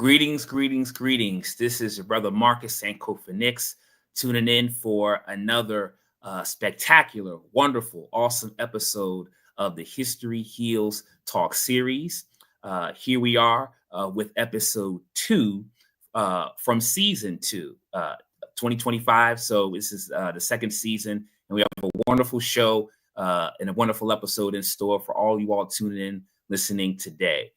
Greetings, greetings, greetings. This is your brother Marcus Sankofa tuning in for another spectacular, wonderful, awesome episode of the History Heals Talk series. Here we are with episode 2 from season 2, 2025. So this is the second season, and we have a wonderful show and a wonderful episode in store for all you all tuning in, listening today.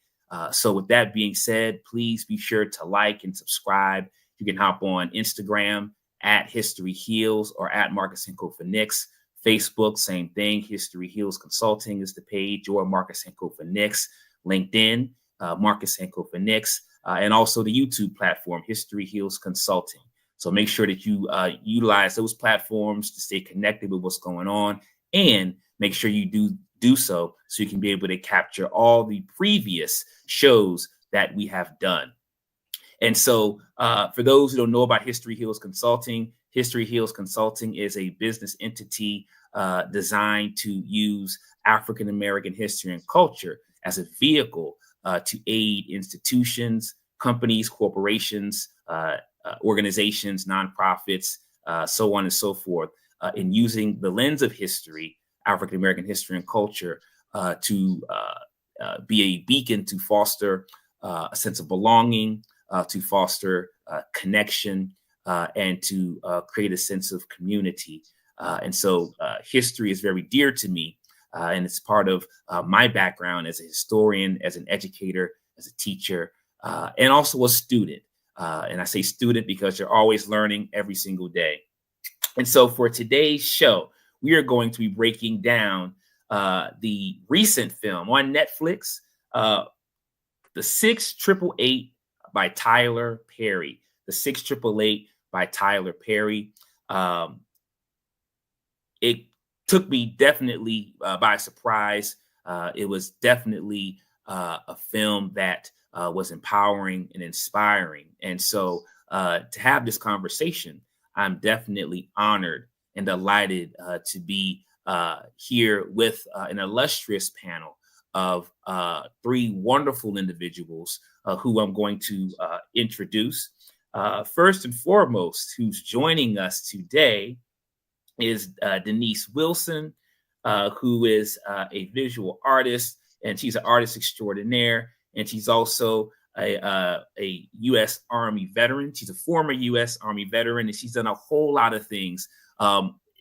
So with that being said, please be sure to like and subscribe. You can hop on Instagram at History Heals or at Marcus Sankofa. Facebook, same thing. History Heals Consulting is the page, or Marcus Sankofa. LinkedIn, Marcus Sankofa. And also the YouTube platform, History Heals Consulting. So make sure that you utilize those platforms to stay connected with what's going on, and make sure you do so you can be able to capture all the previous shows that we have done. And so for those who don't know about History Heals Consulting is a business entity designed to use African American history and culture as a vehicle to aid institutions, companies, corporations, organizations, nonprofits, so on and so forth, in using the lens of history, African American history and culture, to be a beacon to foster a sense of belonging, to foster connection, and to create a sense of community. And so history is very dear to me, and it's part of my background as a historian, as an educator, as a teacher, and also a student. And I say student because you're always learning every single day. And so for today's show, we are going to be breaking down the recent film on Netflix, The 688 by Tyler Perry. The 688 by Tyler Perry. It took me definitely by surprise. It was definitely a film that was empowering and inspiring. And so to have this conversation, I'm definitely honored and delighted to be here with an illustrious panel of 3 wonderful individuals who I'm going to introduce. First and foremost, who's joining us today is Denise Wilson, who is a visual artist, and she's an artist extraordinaire, and she's also a U.S. Army veteran. She's a former U.S. Army veteran, and she's done a whole lot of things.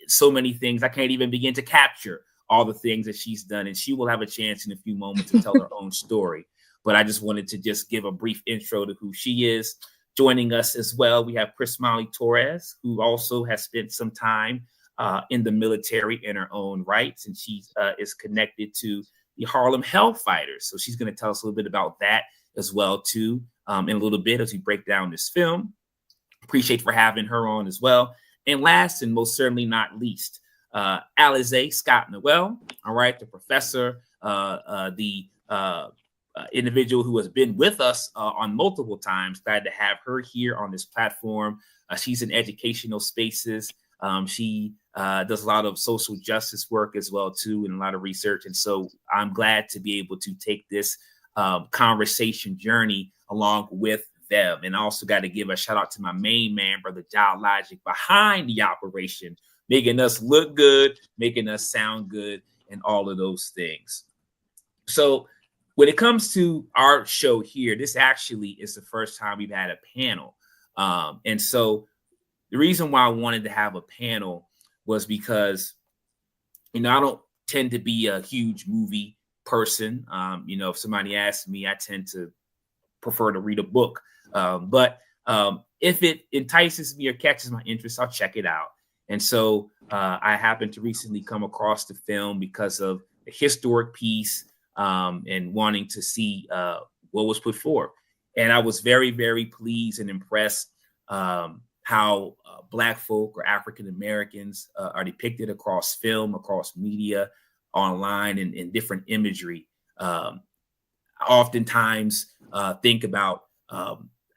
So many things I can't even begin to capture all the things that she's done, and she will have a chance in a few moments to tell her own story. But I just wanted to just give a brief intro to who she is. Joining us as well, we have Christmally Torres, who also has spent some time in the military in her own rights, and she is connected to the Harlem Hellfighters. So she's going to tell us a little bit about that as well too, in a little bit as we break down this film. Appreciate for having her on as well. And last and most certainly not least, Alize Scott-Nowell, all right, the professor, the individual who has been with us on multiple times. Glad to have her here on this platform. She's in educational spaces. She does a lot of social justice work as well too, and a lot of research. And so I'm glad to be able to take this conversation journey along with them. And I also got to give a shout out to my main man, brother Jal Logic, behind the operation, making us look good, making us sound good, and all of those things. So when it comes to our show here, this actually is the first time we've had a panel. And so the reason why I wanted to have a panel was because, I don't tend to be a huge movie person. If somebody asks me, I tend to prefer to read a book. But if it entices me or catches my interest, I'll check it out. And so I happened to recently come across the film because of the historic piece and wanting to see what was put forth. And I was very, very pleased and impressed how Black folk or African Americans are depicted across film, across media, online, and in different imagery. Oftentimes think about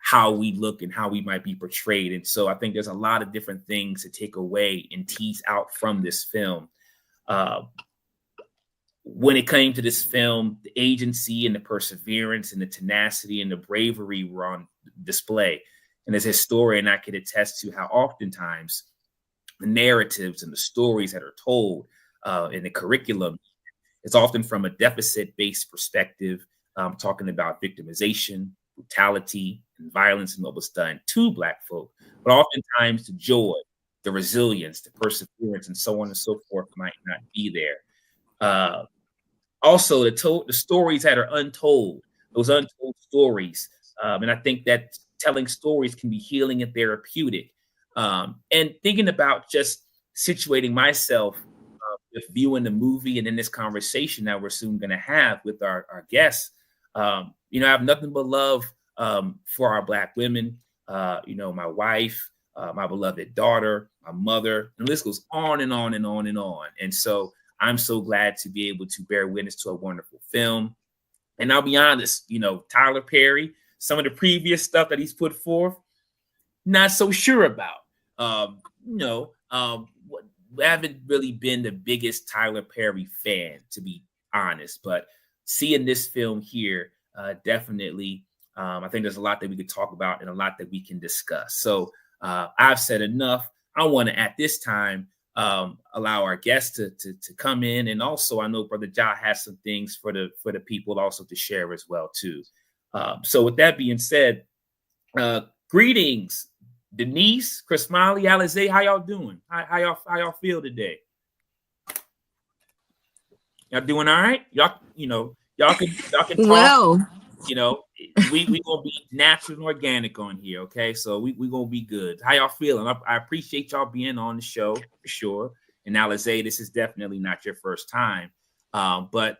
how we look and how we might be portrayed. And so I think there's a lot of different things to take away and tease out from this film. When it came to this film, the agency and the perseverance and the tenacity and the bravery were on display. And as a historian, I could attest to how oftentimes the narratives and the stories that are told in the curriculum, it's often from a deficit-based perspective, talking about victimization, brutality, and violence and what was done to Black folk, but oftentimes the joy, the resilience, the perseverance, and so on and so forth might not be there. Uh, Also, the stories that are untold, those untold stories, and I think that telling stories can be healing and therapeutic. And thinking about just situating myself with viewing the movie and in this conversation that we're soon going to have with our guests, I have nothing but love for our Black women. My wife, my beloved daughter, my mother, and the list goes on and on and on and on. And so I'm so glad to be able to bear witness to a wonderful film. And I'll be honest, Tyler Perry, some of the previous stuff that he's put forth, not so sure about. Um, you know, um, I haven't really been the biggest Tyler Perry fan, to be honest, but seeing this film here, definitely, I think there's a lot that we could talk about and a lot that we can discuss. So I've said enough. I want to, at this time, allow our guests to come in, and also I know Brother Ja has some things for the people also to share as well too. So with that being said, greetings, Denise, Christmally, Alize, how y'all doing? How y'all feel today? Y'all doing all right? Y'all can talk. Well, You know, we gonna be natural and organic on here, okay? So we gonna be good. How y'all feeling? I appreciate y'all being on the show for sure. And Alize, this is definitely not your first time, but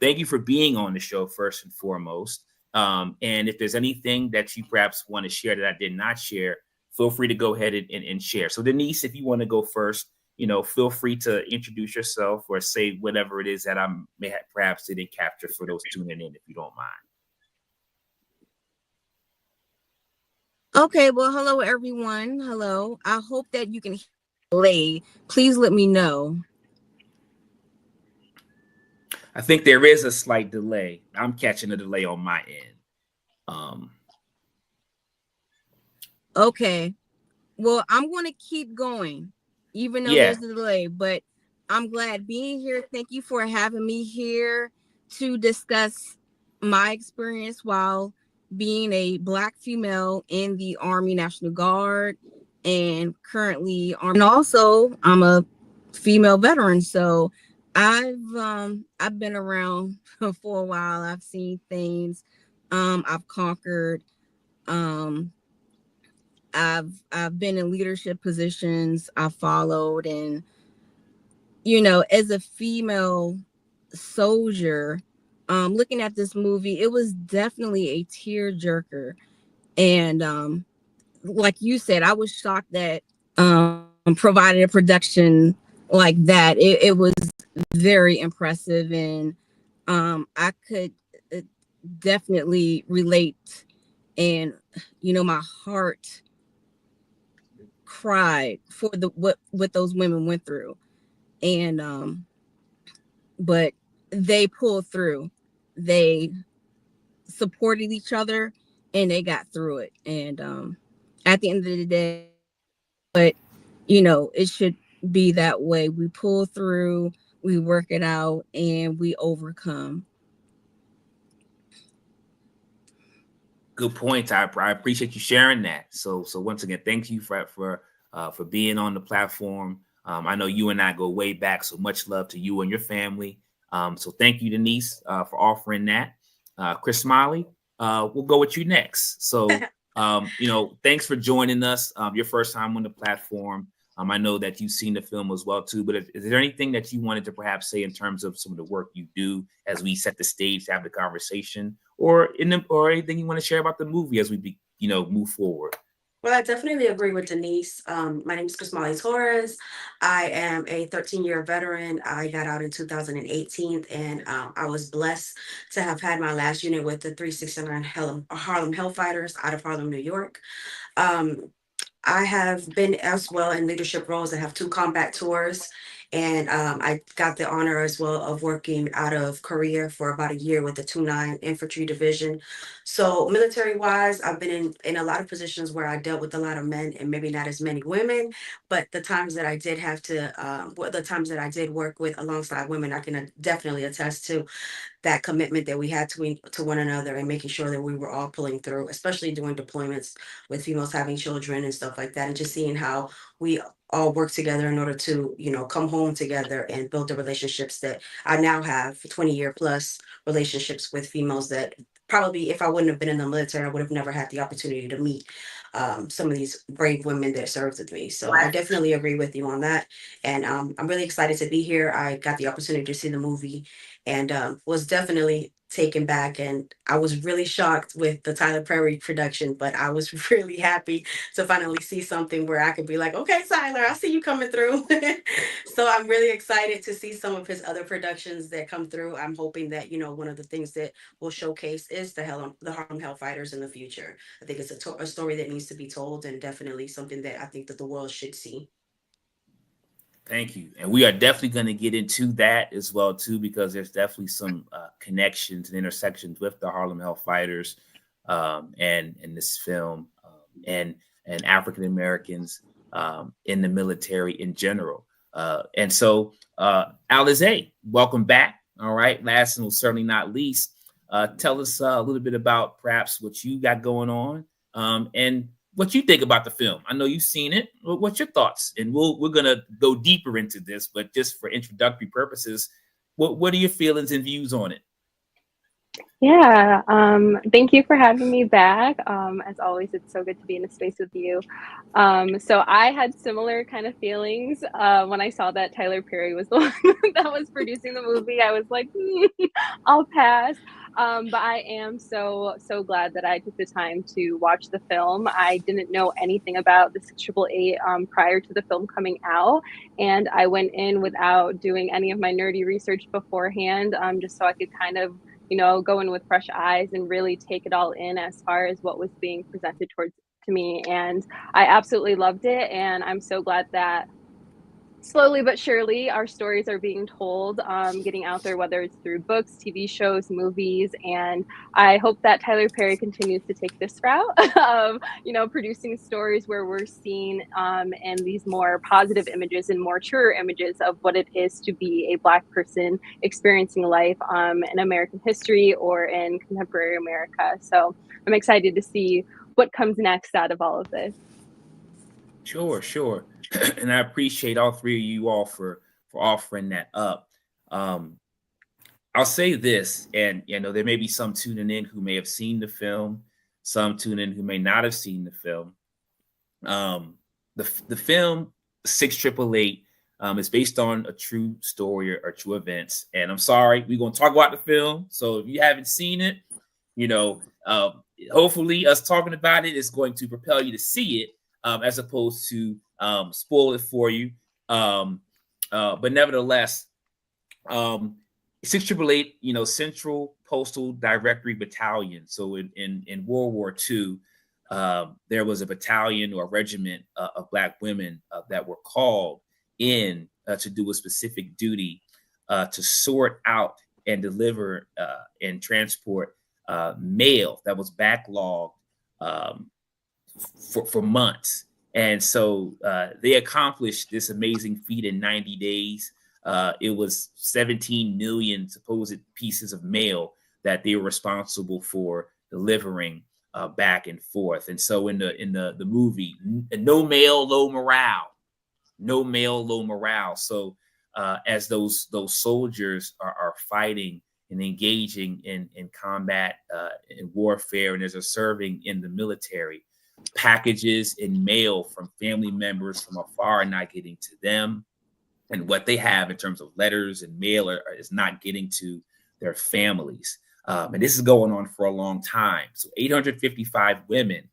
thank you for being on the show first and foremost. And if there's anything that you perhaps want to share that I did not share, feel free to go ahead and share. So Denise, if you want to go first, feel free to introduce yourself or say whatever it is that I may have perhaps didn't capture for those tuning in, if you don't mind. okay. Well, hello, everyone. Hello. I hope that you can play. Please let me know. I think there is a slight delay. I'm catching a delay on my end. Um, Okay. Well, I'm going to keep going, even though yeah, there's a delay, but I'm glad being here. Thank you for having me here to discuss my experience while being a Black female in the Army National Guard and currently Army. And also, I'm a female veteran, so I've been around for a while. I've seen things. I've conquered. Um, I've been in leadership positions. I followed, and as a female soldier, looking at this movie, it was definitely a tear jerker. And like you said, I was shocked that provided a production like that. It was very impressive, and I could uh, definitely relate. And my heart cried for the what those women went through, and but they pulled through. They supported each other, and they got through it. And at the end of the day, but it should be that way. We pull through, we work it out, and we overcome. good point. I appreciate you sharing that. So once again, thank you for being on the platform. I know you and I go way back, so much love to you and your family. So thank you, Denise, for offering that. Chrismally, we'll go with you next. So thanks for joining us. Your first time on the platform. I know that you've seen the film as well too, but is there anything that you wanted to perhaps say in terms of some of the work you do as we set the stage to have the conversation, or anything you want to share about the movie as move forward? Well, I definitely agree with Denise. My name is Christmally Torres. I am a 13-year veteran. I got out in 2018, and I was blessed to have had my last unit with the 369 Harlem Hellfighters out of Harlem, New York. Um, I have been as well in leadership roles. I have two combat tours And I got the honor as well of working out of Korea for about a year with the 2-9 Infantry Division. So military wise, I've been in a lot of positions where I dealt with a lot of men and maybe not as many women. But the times that I did have to, the times that I did work with alongside women, I can definitely attest to that commitment that we had to one another and making sure that we were all pulling through, especially during deployments with females having children and stuff like that, and just seeing how we all work together in order to, come home together and build the relationships that I now have 20-year plus relationships with females that probably if I wouldn't have been in the military, I would have never had the opportunity to meet some of these brave women that served with me. So I definitely agree with you on that. And I'm really excited to be here. I got the opportunity to see the movie and was definitely taken back. And I was really shocked with the Tyler Perry production, but I was really happy to finally see something where I could be like, okay, Tyler, I see you coming through. So I'm really excited to see some of his other productions that come through. I'm hoping that, one of the things that will showcase is the Harlem Hellfighters in the future. I think it's a story that needs to be told and definitely something that I think that the world should see. Thank you. And we are definitely going to get into that as well, too, because there's definitely some connections and intersections with the Harlem Hellfighters and this film and African Americans in the military in general. And so, Alize, welcome back. All right. Last and certainly not least, tell us a little bit about perhaps what you got going on and what you think about the film. I know you've seen it. What's your thoughts? And we're gonna go deeper into this, but just for introductory purposes, what are your feelings and views on it? Yeah, thank you for having me back. As always, it's so good to be in a space with you. So I had similar kind of feelings when I saw that Tyler Perry was the one that was producing the movie. I was like, I'll pass. But I am so glad that I took the time to watch the film. I didn't know anything about the 6888 prior to the film coming out, and I went in without doing any of my nerdy research beforehand, just so I could kind of go in with fresh eyes and really take it all in as far as what was being presented towards to me. And I absolutely loved it. And I'm so glad that slowly but surely our stories are being told, getting out there, whether it's through books, TV shows, movies. And I hope that Tyler Perry continues to take this route of producing stories where we're seeing and these more positive images and more truer images of what it is to be a Black person experiencing life in American history or in contemporary America. So I'm excited to see what comes next out of all of this. Sure. And I appreciate all three of you all for offering that up. I'll say this, and there may be some tuning in who may have seen the film, some tuning in who may not have seen the film. The film 6888 is based on a true story or true events. And I'm sorry, we're gonna talk about the film. So if you haven't seen it, hopefully us talking about it is going to propel you to see it. As opposed to spoil it for you. But nevertheless, 6888, Central Postal Directory Battalion. So in World War II, there was a battalion or a regiment of Black women that were called in to do a specific duty to sort out and deliver and transport mail that was backlogged for months. And so they accomplished this amazing feat in 90 days. It was 17 million supposed pieces of mail that they were responsible for delivering back and forth. And so in the movie, no mail, low morale. No mail, low morale. So as those soldiers are fighting and engaging in combat in warfare, and as they're serving in the military, packages and mail from family members from afar are not getting to them, and what they have in terms of letters and mail is not getting to their families. And this is going on for a long time. So 855 women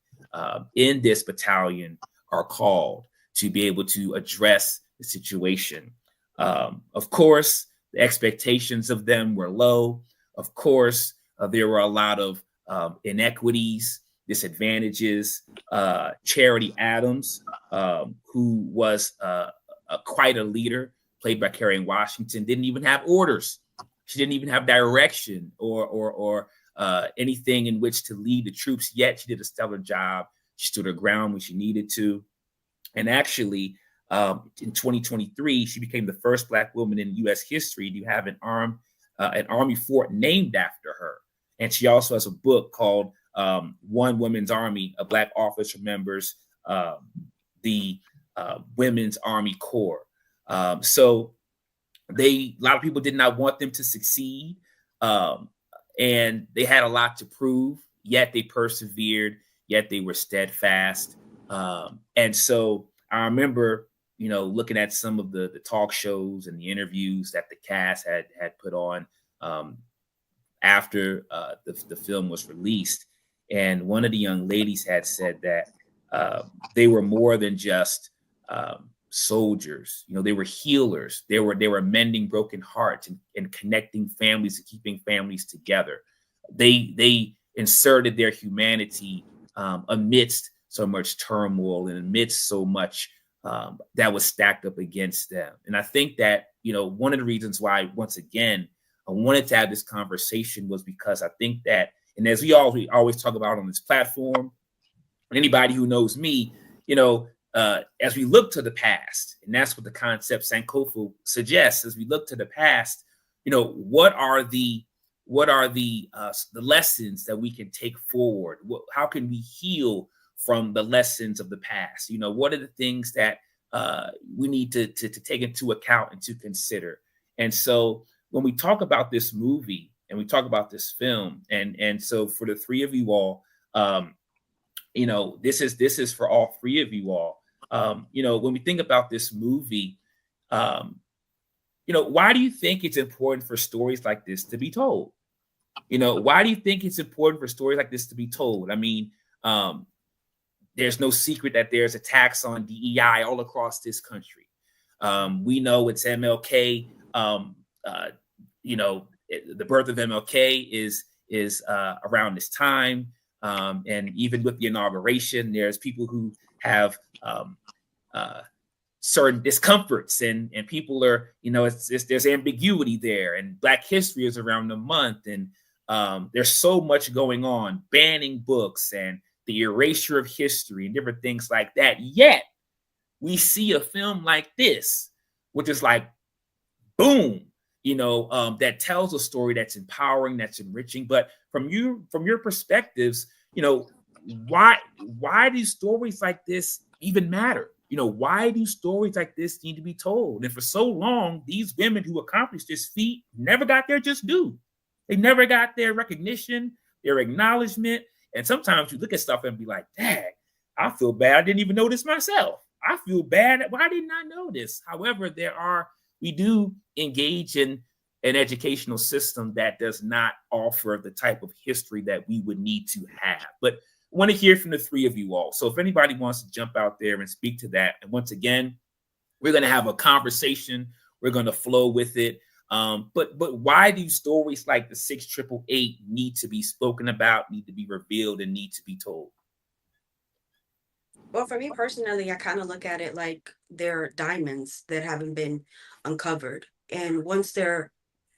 in this battalion are called to be able to address the situation. Of course, the expectations of them were low. Of course, there were a lot of inequities, disadvantages. Charity Adams, who was quite a leader, played by Kerry Washington, didn't even have orders. She didn't even have direction or anything in which to lead the troops, yet she did a stellar job. She stood her ground when she needed to. And actually, in 2023, she became the first Black woman in U.S. history to have an Army fort named after her. And she also has a book called One Women's Army. A Black officer remembers the Women's Army Corps. So a lot of people did not want them to succeed. And they had a lot to prove, yet they persevered, yet they were steadfast. And so I remember, looking at some of the talk shows and the interviews that the cast had put on after the film was released. And one of the young ladies had said that they were more than just soldiers. They were healers. They were mending broken hearts and connecting families and keeping families together. They inserted their humanity amidst so much turmoil and amidst so much that was stacked up against them. And I think that, one of the reasons why, once again, I wanted to have this conversation was because I think that, and as we always talk about on this platform, and anybody who knows me, as we look to the past, and that's what the concept Sankofa suggests, as we look to the past, what are the lessons that we can take forward? How can we heal from the lessons of the past? What are the things that we need to take into account and to consider? And so when we talk about this movie and we talk about this film, and so for the three of you all, this is for all three of you all. When we think about this movie, why do you think it's important for stories like this to be told? Why do you think it's important for stories like this to be told? I mean, there's no secret that there's attacks on DEI all across this country. We know it's MLK. The birth of MLK is around this time. And even with the inauguration, there's people who have certain discomforts and people are, there's ambiguity there, and Black History is around the month. And there's so much going on, banning books and the erasure of history and different things like that. Yet we see a film like this, which is like, boom, that tells a story that's empowering, that's enriching. But from your perspectives, why do stories like this even matter? Why do stories like this need to be told? And for so long, these women who accomplished this feat never got their just due. They never got their recognition, their acknowledgement. And sometimes you look at stuff and be like, dang, I feel bad. I didn't even know this myself. I feel bad. Why didn't I know this? However, we do engage in an educational system that does not offer the type of history that we would need to have. But I want to hear from the three of you all. So if anybody wants to jump out there and speak to that, and once again, we're going to have a conversation. We're going to flow with it. But why do stories like the 6888 need to be spoken about, need to be revealed, and need to be told? Well, for me personally, I kind of look at it like they're diamonds that haven't been uncovered. And once they're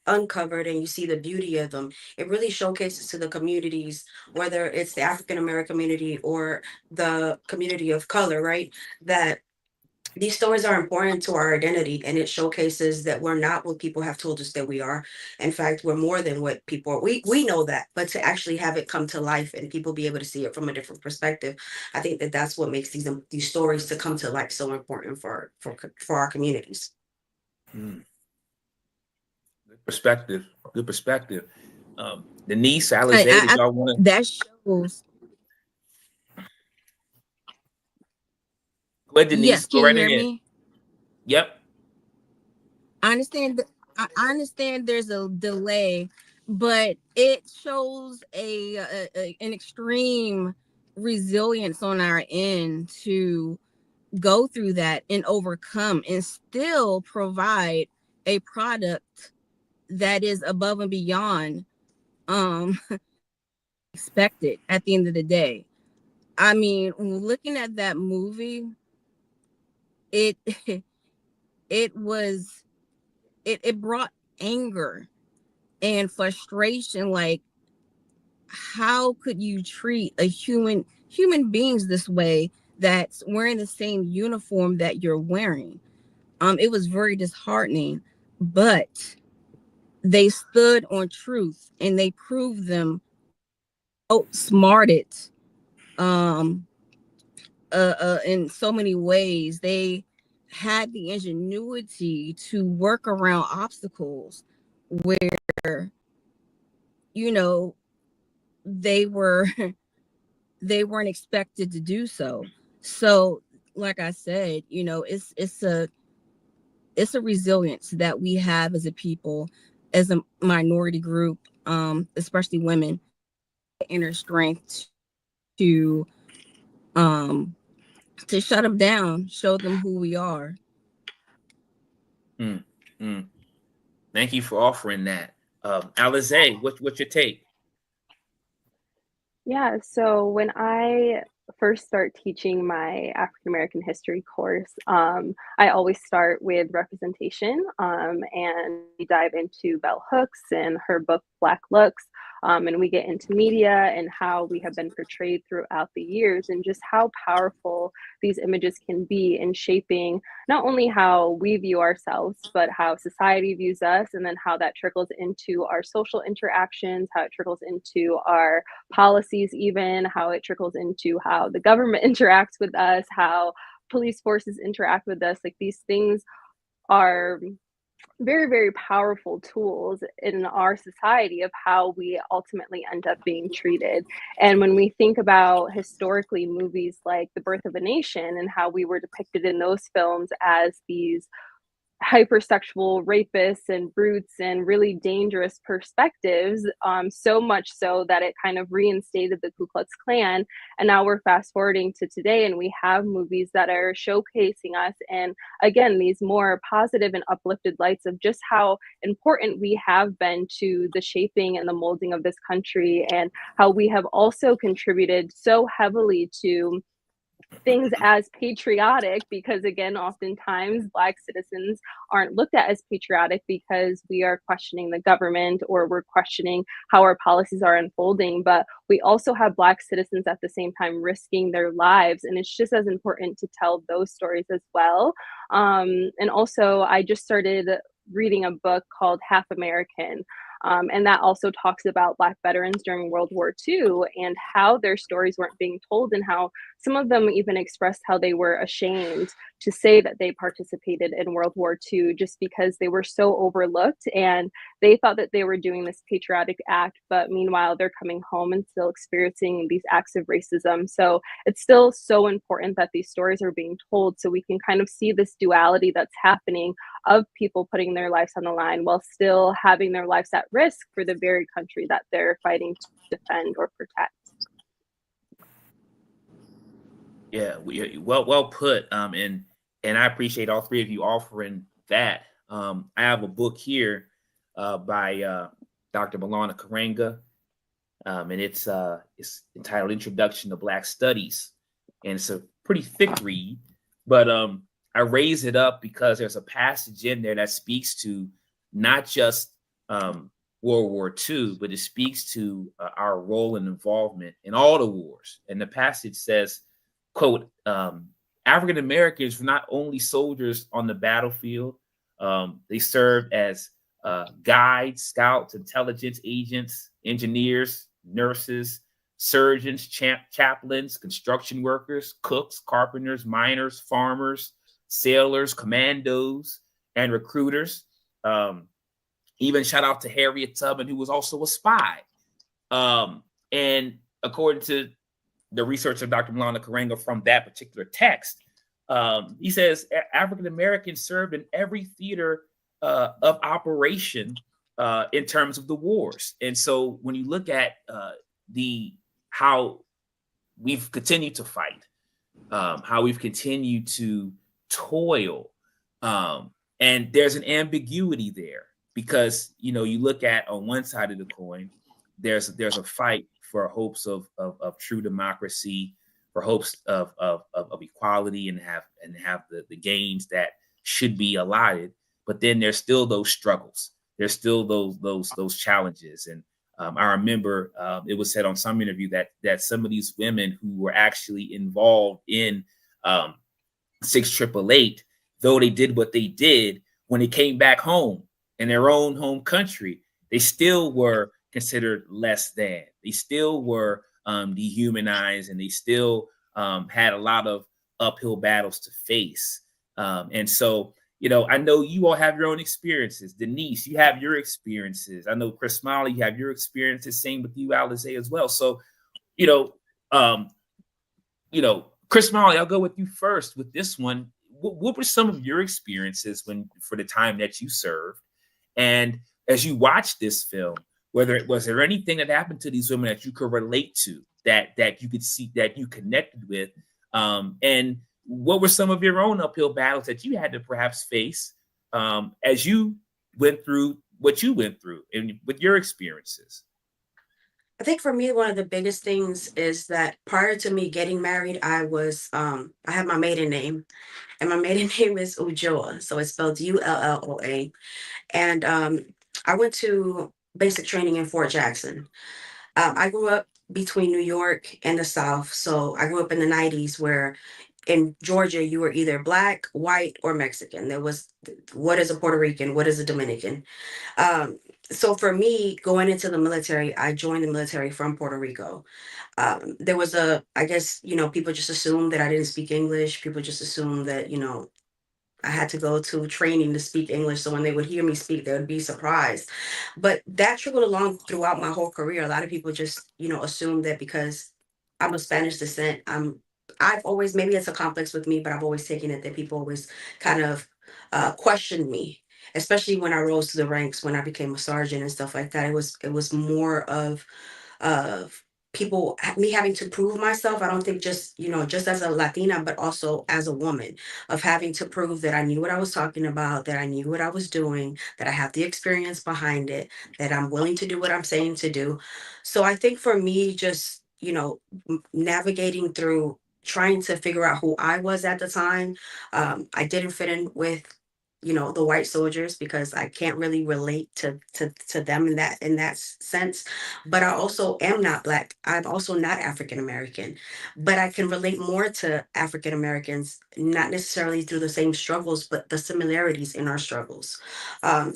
uncovered and you see the beauty of them, it really showcases to the communities, whether it's the African American community or the community of color, right? That these stories are important to our identity, and it showcases that we're not what people have told us that we are. In fact, we're more than what people are. We know that, but to actually have it come to life and people be able to see it from a different perspective, I think that that's what makes these stories to come to life so important for our communities. Good perspective. Good perspective. Denise, Alize, did y'all want to? That shows. Go ahead, Denise. Yes, Go can right you hear ahead. me? Yep. I understand. I understand there's a delay, but it shows an extreme resilience on our end to go through that and overcome and still provide a product that is above and beyond expected at the end of the day. I mean, looking at that movie, it was it brought anger and frustration. Like, how could you treat a human beings this way, that's wearing the same uniform that you're wearing? It was very disheartening, but they stood on truth and they proved them outsmarted, um in so many ways. They had the ingenuity to work around obstacles where, you know, they were they weren't expected to do so. So, like I said, it's a resilience that we have as a people, as a minority group, especially women, inner strength to um to shut them down, show them who we are. Mm, mm. Thank you for offering that. Alize, what's your take? Yeah, so when I first start teaching my African American history course, I always start with representation, and we dive into Bell Hooks and her book Black Looks, and we get into media and how we have been portrayed throughout the years, and just how powerful these images can be in shaping not only how we view ourselves, but how society views us, and then how that trickles into our social interactions, how it trickles into our policies, even how it trickles into how the government interacts with us, how police forces interact with us. Like, these things are very, very powerful tools in our society of how we ultimately end up being treated. And when we think about historically movies like The Birth of a Nation and how we were depicted in those films as these hypersexual rapists and brutes and really dangerous perspectives, so much so that it kind of reinstated the Ku Klux Klan. And now we're fast forwarding to today, and we have movies that are showcasing us, and again, these more positive and uplifted lights of just how important we have been to the shaping and the molding of this country, and how we have also contributed so heavily to things as patriotic, because again, oftentimes Black citizens aren't looked at as patriotic because we are questioning the government or we're questioning how our policies are unfolding. But we also have Black citizens at the same time risking their lives, and it's just as important to tell those stories as well. And also, I just started reading a book called Half American, and that also talks about Black veterans during World War II and how their stories weren't being told, and how some of them even expressed how they were ashamed to say that they participated in World War II just because they were so overlooked, and they thought that they were doing this patriotic act, but meanwhile they're coming home and still experiencing these acts of racism. So it's still so important that these stories are being told, so we can kind of see this duality that's happening of people putting their lives on the line while still having their lives at risk for the very country that they're fighting to defend or protect. Yeah, well put. And I appreciate all three of you offering that. I have a book here by Dr. Malana Karenga, and it's entitled Introduction to Black Studies, and it's a pretty thick read. But I raise it up because there's a passage in there that speaks to not just World War II, but it speaks to our role and involvement in all the wars. And the passage says, quote, African Americans were not only soldiers on the battlefield, they served as guides, scouts, intelligence agents, engineers, nurses, surgeons, chaplains, construction workers, cooks, carpenters, miners, farmers, sailors, commandos, and recruiters. Even shout out to Harriet Tubman, who was also a spy. And according to the research of Dr. Malana Karenga from that particular text, he says African Americans served in every theater of operation in terms of the wars. And so when you look at how we've continued to fight, how we've continued to toil, and there's an ambiguity there because you look at on one side of the coin, there's a fight for hopes of true democracy, for hopes of equality, and have the gains that should be allotted. but then there's still those struggles. There's still those challenges. And I remember it was said on some interview that some of these women who were actually involved in 688, though they did what they did, when they came back home in their own home country, they still were considered less than. They still were dehumanized, and they still had a lot of uphill battles to face. And so, I know you all have your own experiences. Denise, you have your experiences. I know Christmally, you have your experiences. Same with you, Alize, as well. So, um, Christmally, I'll go with you first with this one. What were some of your experiences for the time that you served? And as you watched this film, was there anything that happened to these women that you could relate to, that you could see, that you connected with? And what were some of your own uphill battles that you had to perhaps face as you went through what you went through and with your experiences? I think for me, one of the biggest things is that prior to me getting married, I had my maiden name, and my maiden name is Ujoa. So it's spelled Ulloa. And I went to basic training in Fort Jackson. I grew up between New York and the South. So I grew up in the 90s where in Georgia, you were either black, white, or Mexican. There was, what is a Puerto Rican? What is a Dominican? Um, so for me, going into the military, I joined the military from Puerto Rico. There was I guess, people just assumed that I didn't speak English. People just assumed that, I had to go to training to speak English. So when they would hear me speak, they would be surprised. But that trickled along throughout my whole career. A lot of people just, assume that because I'm of Spanish descent, I've always, maybe it's a complex with me, but I've always taken it that people always kind of questioned me, especially when I rose to the ranks, when I became a sergeant and stuff like that. It was more of me having to prove myself. I don't think just, just as a Latina, but also as a woman, of having to prove that I knew what I was talking about, that I knew what I was doing, that I have the experience behind it, that I'm willing to do what I'm saying to do. So I think for me, just, navigating through trying to figure out who I was at the time, I didn't fit in with, the white soldiers, because I can't really relate to them in that sense. But I also am not black. I'm also not African American, but I can relate more to African Americans, not necessarily through the same struggles, but the similarities in our struggles.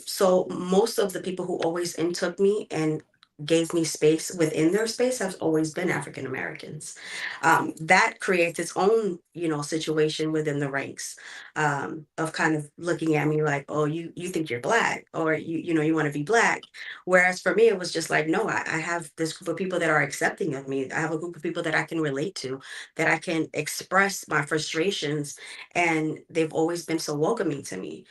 So most of the people who always intook me and gave me space within their space have always been African Americans. That creates its own, situation within the ranks, of kind of looking at me like, oh, you think you're black, or you want to be black. Whereas for me, it was just like, no, I have this group of people that are accepting of me. I have a group of people that I can relate to, that I can express my frustrations, and they've always been so welcoming to me.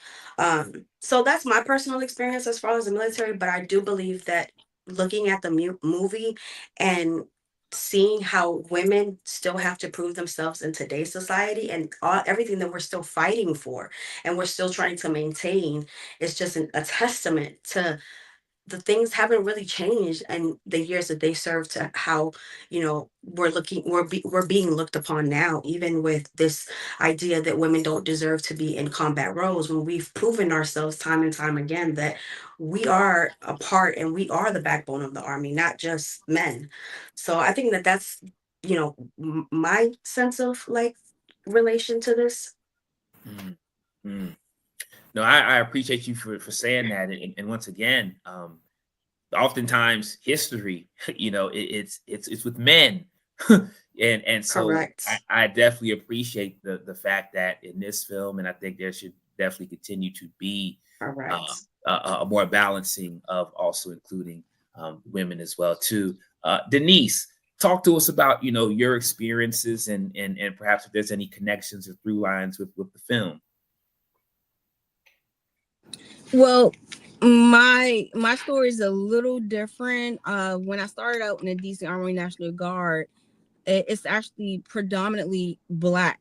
So that's my personal experience as far as the military. But I do believe that looking at the movie and seeing how women still have to prove themselves in today's society, and everything that we're still fighting for and we're still trying to maintain, is just a testament to the things haven't really changed and the years that they served, to how, we're being looked upon now, even with this idea that women don't deserve to be in combat roles, when we've proven ourselves time and time again that we are a part and we are the backbone of the army, not just men. So I think that that's, my sense of like relation to this. Mm, mm. No, I appreciate you for saying that. And once again, oftentimes history, it's with men. and so Correct. I definitely appreciate the fact that in this film, and I think there should definitely continue to be Correct. a more balancing of also including women as well too. Denise, talk to us about your experiences, and perhaps if there's any connections or through lines with the film. Well, my story is a little different. When I started out in the DC Army National Guard, it's actually predominantly black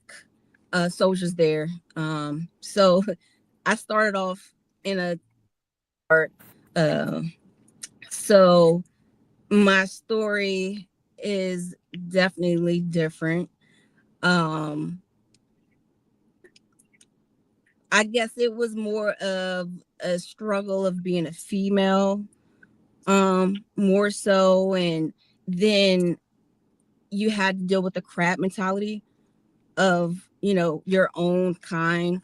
soldiers there. So I started off in a uh, so my story is definitely different. Um, I guess it was more of a struggle of being a female, more so, and then you had to deal with the crab mentality of, your own kind,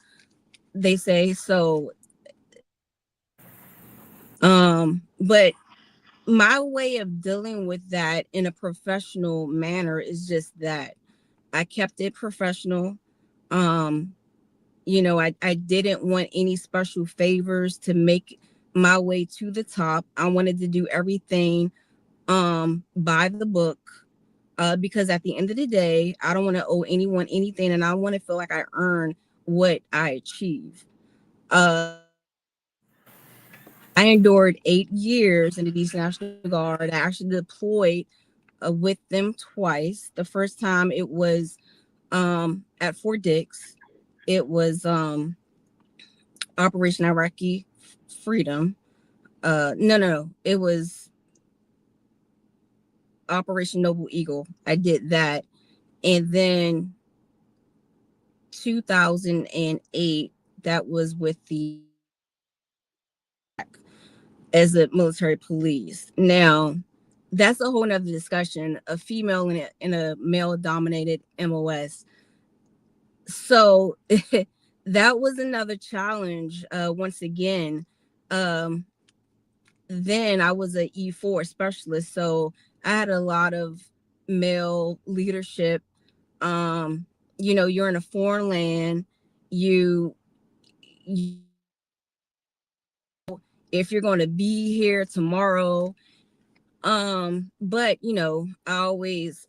they say. So, but my way of dealing with that in a professional manner is just that I kept it professional. Um, I didn't want any special favors to make my way to the top. I wanted to do everything by the book, because at the end of the day, I don't want to owe anyone anything, and I want to feel like I earn what I achieve. Uh, I endured 8 years in the DC National Guard. I actually deployed with them twice. The first time it was at Fort Dix. It was Operation Iraqi Freedom. No. It was Operation Noble Eagle. I did that. And then 2008, that was with the as a military police. Now, that's a whole nother discussion. A female in a male dominated MOS. So that was another challenge. Once again, um, then I was a E4 specialist, so I had a lot of male leadership. You're in a foreign land. You, you if you're going to be here tomorrow. But I always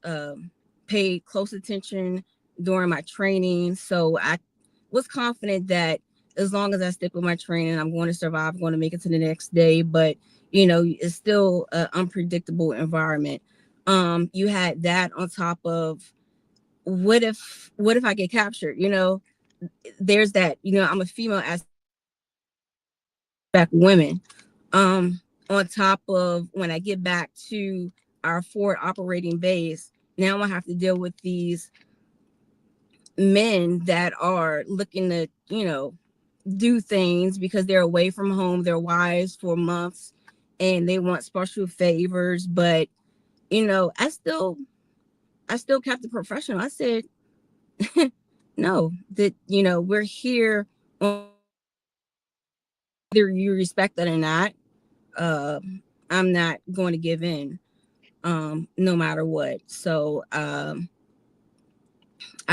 paid close attention during my training, so I was confident that as long as I stick with my training, I'm going to survive, I'm going to make it to the next day. But it's still an unpredictable environment. You had that on top of what if I get captured? There's that. I'm a female as back women. On top of when I get back to our forward operating base, now I have to deal with these men that are looking to, do things because they're away from home, their wives for months, and they want special favors. But I still kept it professional. I said, no, that we're here, whether you respect that or not. uh, I'm not going to give in, no matter what. So I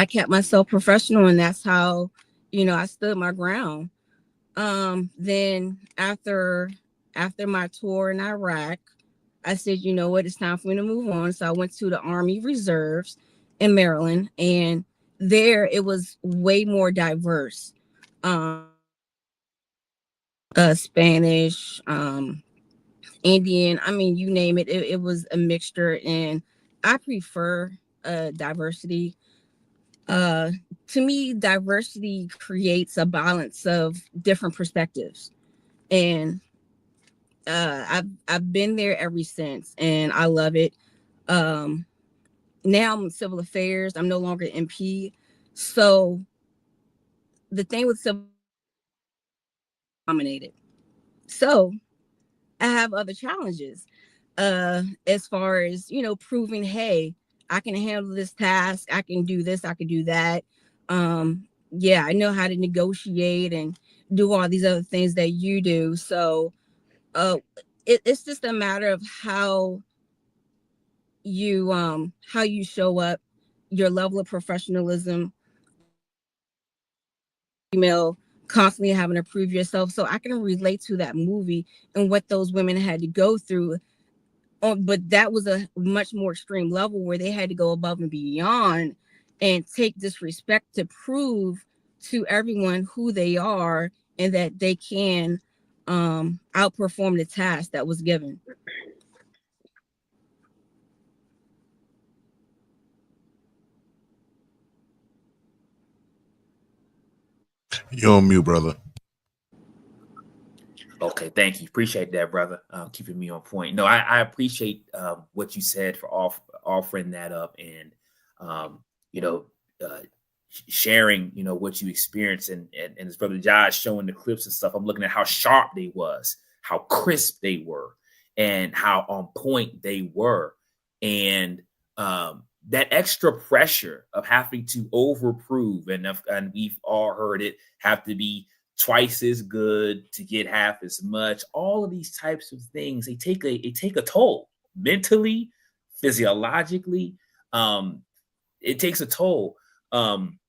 kept myself professional, and that's how I stood my ground. Then after my tour in Iraq, I said, you know what, it's time for me to move on. So I went to the Army Reserves in Maryland, and there it was way more diverse. Um, Spanish, Indian, I mean, you name it, it was a mixture, and I prefer diversity. Uh, to me, diversity creates a balance of different perspectives, and I've been there ever since, and I love it. Um, Now I'm in civil affairs. I'm no longer MP. So the thing with civil dominated. So I have other challenges, as far as proving, hey, I can handle this task, I can do this, I can do that. Yeah, I know how to negotiate and do all these other things that you do. So uh it's just a matter of how you show up, your level of professionalism, email, constantly having to prove yourself. So I can relate to that movie and what those women had to go through. But that was a much more extreme level where they had to go above and beyond and take disrespect to prove to everyone who they are and that they can outperform the task that was given. You're on mute, brother. Okay, thank you. Appreciate that, brother. Keeping me on point. No, I appreciate what you said for offering that up, and um, you know, uh, sharing, what you experienced, and his brother Josh showing the clips and stuff. I'm looking at how sharp they was, how crisp they were, and how on point they were. And that extra pressure of having to overprove, and we've all heard it, have to be twice as good to get half as much. All of these types of things, they take a toll mentally, physiologically. It takes a toll. And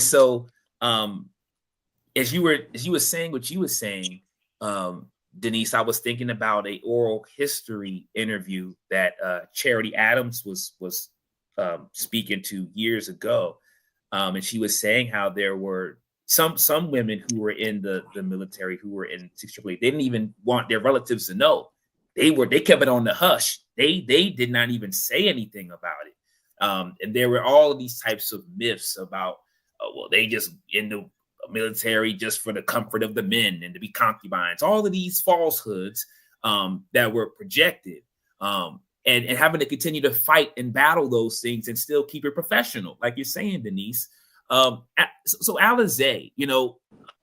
so, as you were saying what you were saying, Denise, I was thinking about a oral history interview that Charity Adams was speaking to years ago, and she was saying how there were some women who were in the military, who were in 688. They didn't even want their relatives to know. They kept it on the hush. They did not even say anything about it. And there were all of these types of myths about, they just in the military just for the comfort of the men and to be concubines. All of these falsehoods that were projected, and having to continue to fight and battle those things and still keep it professional, like you're saying, Denise. So Alize,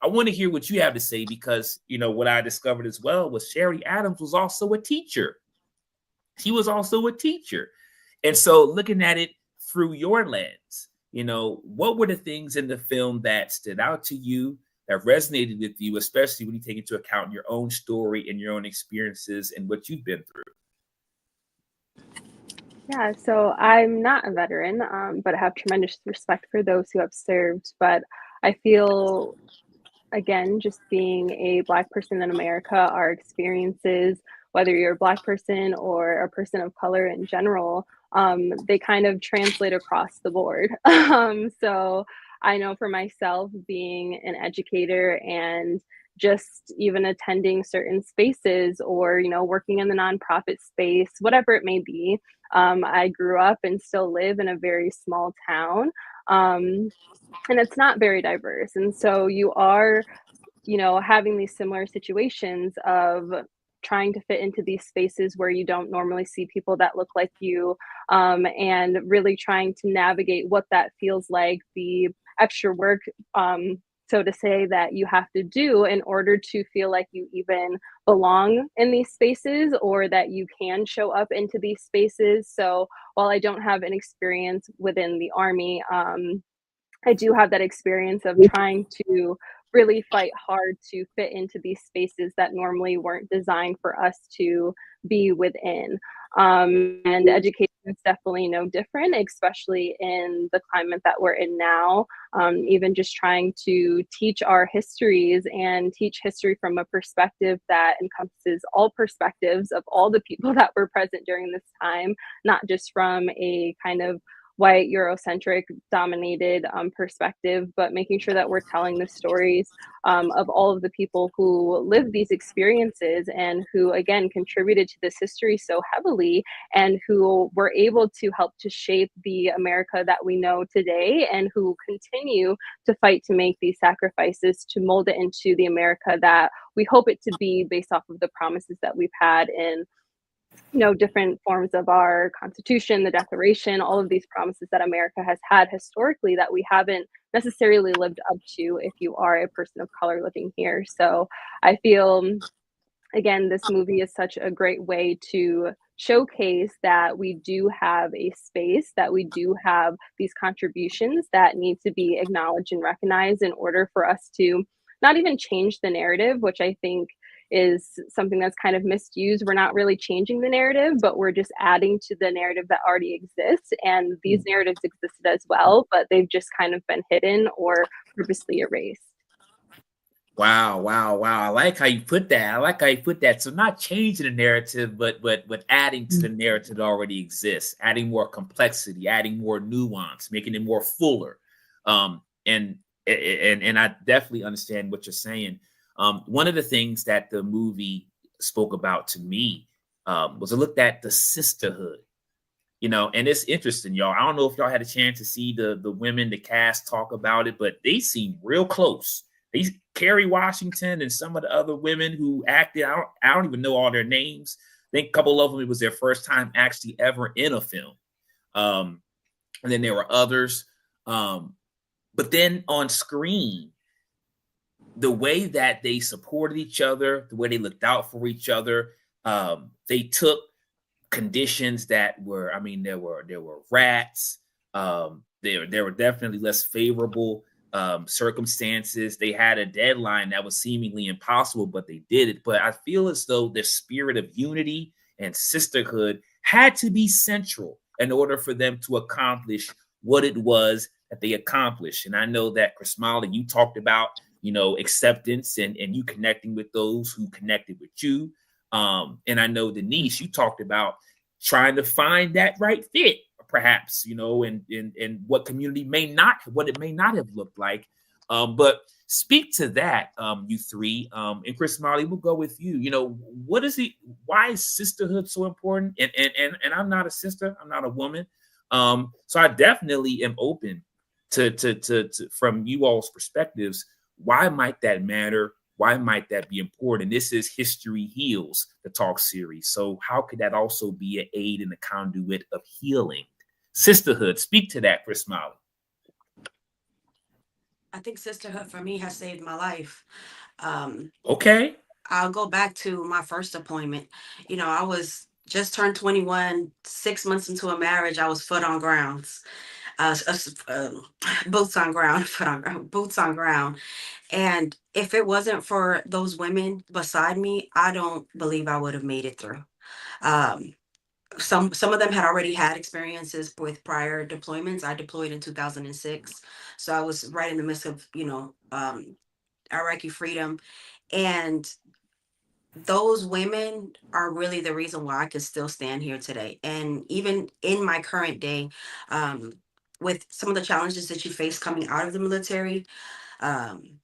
I want to hear what you have to say, because what I discovered as well was Charity Adams was also a teacher. She was also a teacher. And so looking at it through your lens, what were the things in the film that stood out to you, that resonated with you, especially when you take into account your own story and your own experiences and what you've been through? Yeah, so I'm not a veteran, but I have tremendous respect for those who have served. But I feel, again, just being a Black person in America, our experiences, whether you're a Black person or a person of color in general, they kind of translate across the board. So I know for myself, being an educator and just even attending certain spaces, or working in the nonprofit space, whatever it may be, I grew up and still live in a very small town, and it's not very diverse. And so you are having these similar situations of trying to fit into these spaces where you don't normally see people that look like you, and really trying to navigate what that feels like, the extra work, so to say, that you have to do in order to feel like you even belong in these spaces, or that you can show up into these spaces. So while I don't have an experience within the Army, I do have that experience of trying to really fight hard to fit into these spaces that normally weren't designed for us to be within. And education is definitely no different, especially in the climate that we're in now. Even just trying to teach our histories and teach history from a perspective that encompasses all perspectives of all the people that were present during this time, not just from a kind of white Eurocentric dominated perspective, but making sure that we're telling the stories of all of the people who lived these experiences and who, again, contributed to this history so heavily, and who were able to help to shape the America that we know today, and who continue to fight to make these sacrifices to mold it into the America that we hope it to be, based off of the promises that we've had in different forms of our Constitution, the Declaration, all of these promises that America has had historically that we haven't necessarily lived up to if you are a person of color living here. So I feel, again, this movie is such a great way to showcase that we do have a space, that we do have these contributions that need to be acknowledged and recognized in order for us to not even change the narrative, which I think is something that's kind of misused. We're not really changing the narrative, but we're just adding to the narrative that already exists. And these narratives existed as well, but they've just kind of been hidden or purposely erased. Wow. I like how you put that. So not changing the narrative, but adding to the narrative that already exists, adding more complexity, adding more nuance, making it more fuller. And I definitely understand what you're saying. One of the things that the movie spoke about to me was a look at the sisterhood, and it's interesting, y'all. I don't know if y'all had a chance to see the women, the cast talk about it, but they seem real close. Kerry Washington and some of the other women who acted, I don't even know all their names. I think a couple of them, it was their first time actually ever in a film. And then there were others. But then on screen, the way that they supported each other, the way they looked out for each other, they took conditions that were, I mean, there were rats. There were definitely less favorable circumstances. They had a deadline that was seemingly impossible, but they did it. But I feel as though the spirit of unity and sisterhood had to be central in order for them to accomplish what it was that they accomplished. And I know that Christmally, you talked about, acceptance and you connecting with those who connected with you. And I know, Denise, you talked about trying to find that right fit, perhaps, and what what it may not have looked like. But speak to that, you three. And Christmally, we'll go with you. Why is sisterhood so important? And I'm not a sister, I'm not a woman. So I definitely am open to from you all's perspectives. Why might that matter? Why might that be important? This is History Heals, the talk series. So how could that also be an aid in the conduit of healing? Sisterhood, speak to that, Christmally. I think sisterhood for me has saved my life. Okay. I'll go back to my first deployment. I was just turned 21, 6 months into a marriage. I was foot on grounds, boots on ground, foot on ground, boots on ground. And if it wasn't for those women beside me, I don't believe I would have made it through. Um, some of them had already had experiences with prior deployments. I deployed in 2006, so I was right in the midst of Iraqi freedom, and those women are really the reason why I could still stand here today. And even in my current day, um, with some of the challenges that you face coming out of the military, um,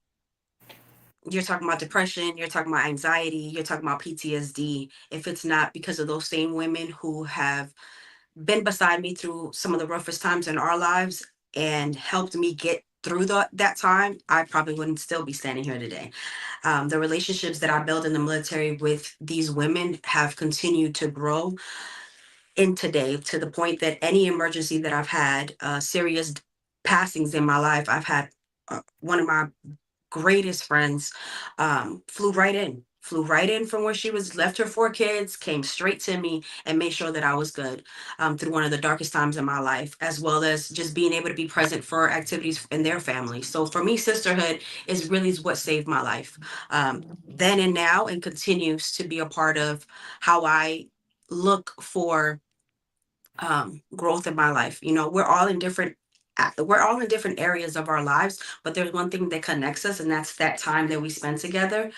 you're talking about depression, you're talking about anxiety, you're talking about PTSD. If it's not because of those same women who have been beside me through some of the roughest times in our lives and helped me get through that time, I probably wouldn't still be standing here today. The relationships that I built in the military with these women have continued to grow in today, to the point that any emergency that I've had, serious passings in my life, I've had one of my greatest friends flew right in from where she was, left her 4 kids, came straight to me and made sure that I was good, through one of the darkest times in my life, as well as just being able to be present for activities in their family. So for me, sisterhood is really what saved my life, then and now, and continues to be a part of how I look for growth in my life. We're all in different areas of our lives, but there's one thing that connects us, and that's that time that we spend together.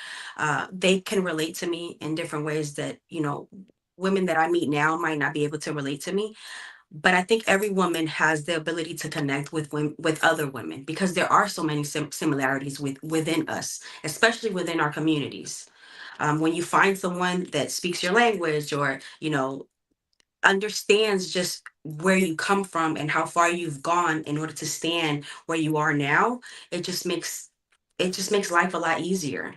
They can relate to me in different ways that women that I meet now might not be able to relate to me. But I think every woman has the ability to connect with with other women, because there are so many similarities within us, especially within our communities. When you find someone that speaks your language, or understands just where you come from and how far you've gone in order to stand where you are now, it just makes life a lot easier.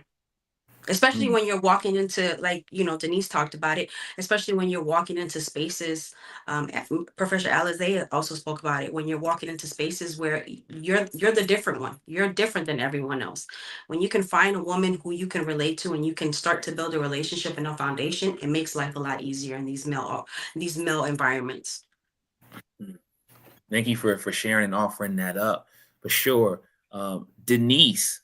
Especially when you're walking into, like, Denise talked about it, especially when you're walking into spaces. Professor Alize also spoke about it. When you're walking into spaces where you're the different one, you're different than everyone else. When you can find a woman who you can relate to and you can start to build a relationship and a foundation, it makes life a lot easier in these male environments. Thank you for sharing and offering that up, for sure. Denise,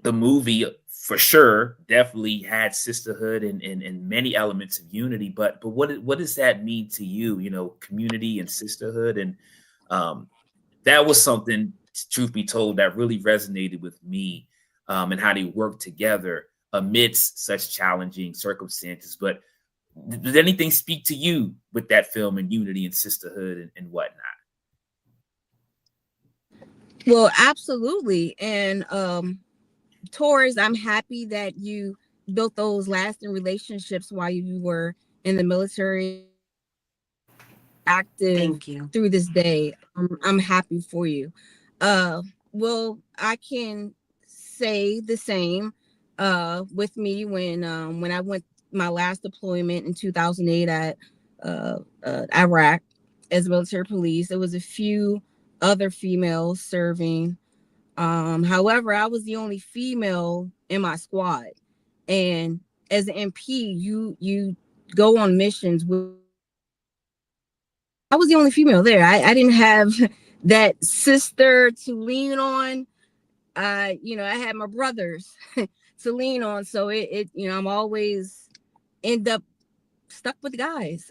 the movie for sure definitely had sisterhood and many elements of unity, but what does that mean to you, community and sisterhood? And that was something, truth be told, that really resonated with me, and how they work together amidst such challenging circumstances. But did anything speak to you with that film and unity and sisterhood and whatnot? Well, absolutely. And Torres, I'm happy that you built those lasting relationships while you were in the military, active Thank you. through this day. I'm happy for you. Well, I can say the same with me when I went my last deployment in 2008 at Iraq. as military police. There was a few other females serving. However, I was the only female in my squad. And as an MP, you go on missions with. I was the only female there. I didn't have that sister to lean on. I had my brothers to lean on. So I'm always end up stuck with guys.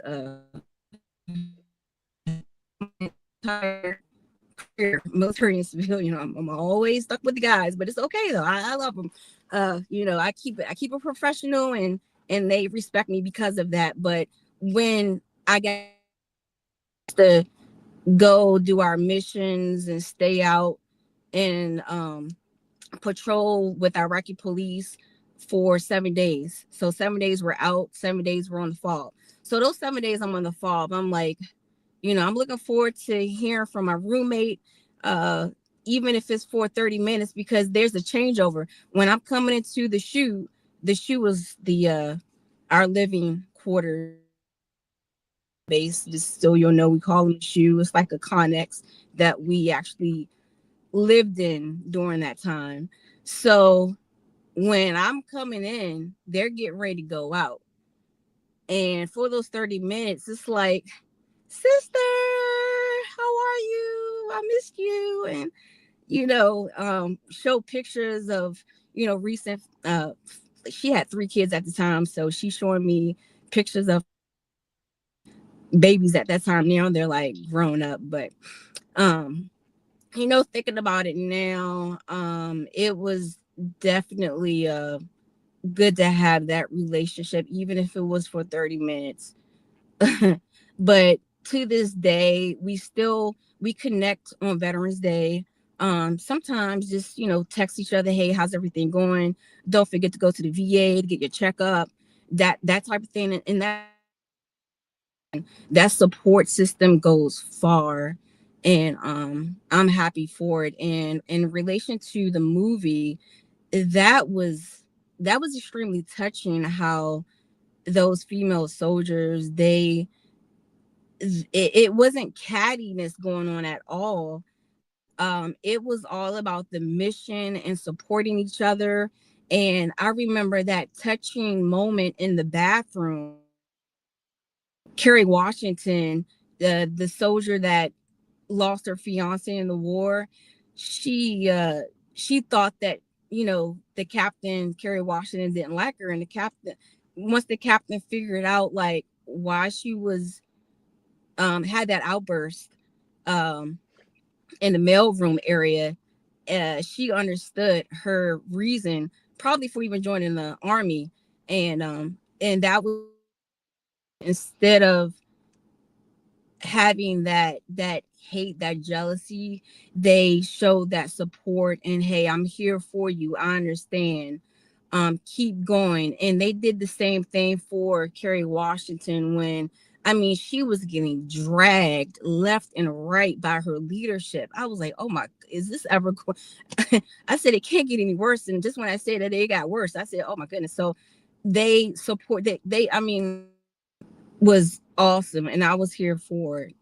Entire career, military and civilian, I'm always stuck with the guys, but it's okay though. I love them. I keep it professional, and they respect me because of that. But when I got to go do our missions and stay out and patrol with Iraqi police for 7 days. So 7 days we're out, 7 days we're on the FOB. So those 7 days I'm on the FOB, I'm like, I'm looking forward to hearing from my roommate, even if it's for 30 minutes, because there's a changeover. When I'm coming into the SHU was the our living quarters base. Just so you'll know, we call them SHU. It's like a Connex that we actually lived in during that time. So when I'm coming in, they're getting ready to go out. And for those 30 minutes, it's like, sister, how are you? I missed you. And, show pictures of, recent, she had 3 kids at the time. So she's showing me pictures of babies at that time. Now they're like grown up, but, thinking about it now, it was definitely good to have that relationship, even if it was for 30 minutes. But to this day, we connect on Veterans Day. Sometimes just, text each other, hey, how's everything going? Don't forget to go to the VA to get your checkup, that type of thing. And that support system goes far. And I'm happy for it. And in relation to the movie, that was extremely touching, how those female soldiers, it wasn't cattiness going on at all. It was all about the mission and supporting each other. And I remember that touching moment in the bathroom. Kerry Washington, the soldier that lost her fiance in the war, she thought that, the captain, Kerry Washington, didn't like her. And once the captain figured out like why she was had that outburst in the mailroom area, she understood her reason, probably for even joining the army. And that was, instead of having that hate, that jealousy, they showed that support. And hey, I'm here for you, I understand, keep going. And they did the same thing for Kerry Washington when, she was getting dragged left and right by her leadership. I was like, oh my, is this ever going? I said, it can't get any worse. And just when I said that it got worse, I said, oh my goodness. So they support that. Was awesome. And I was here for it.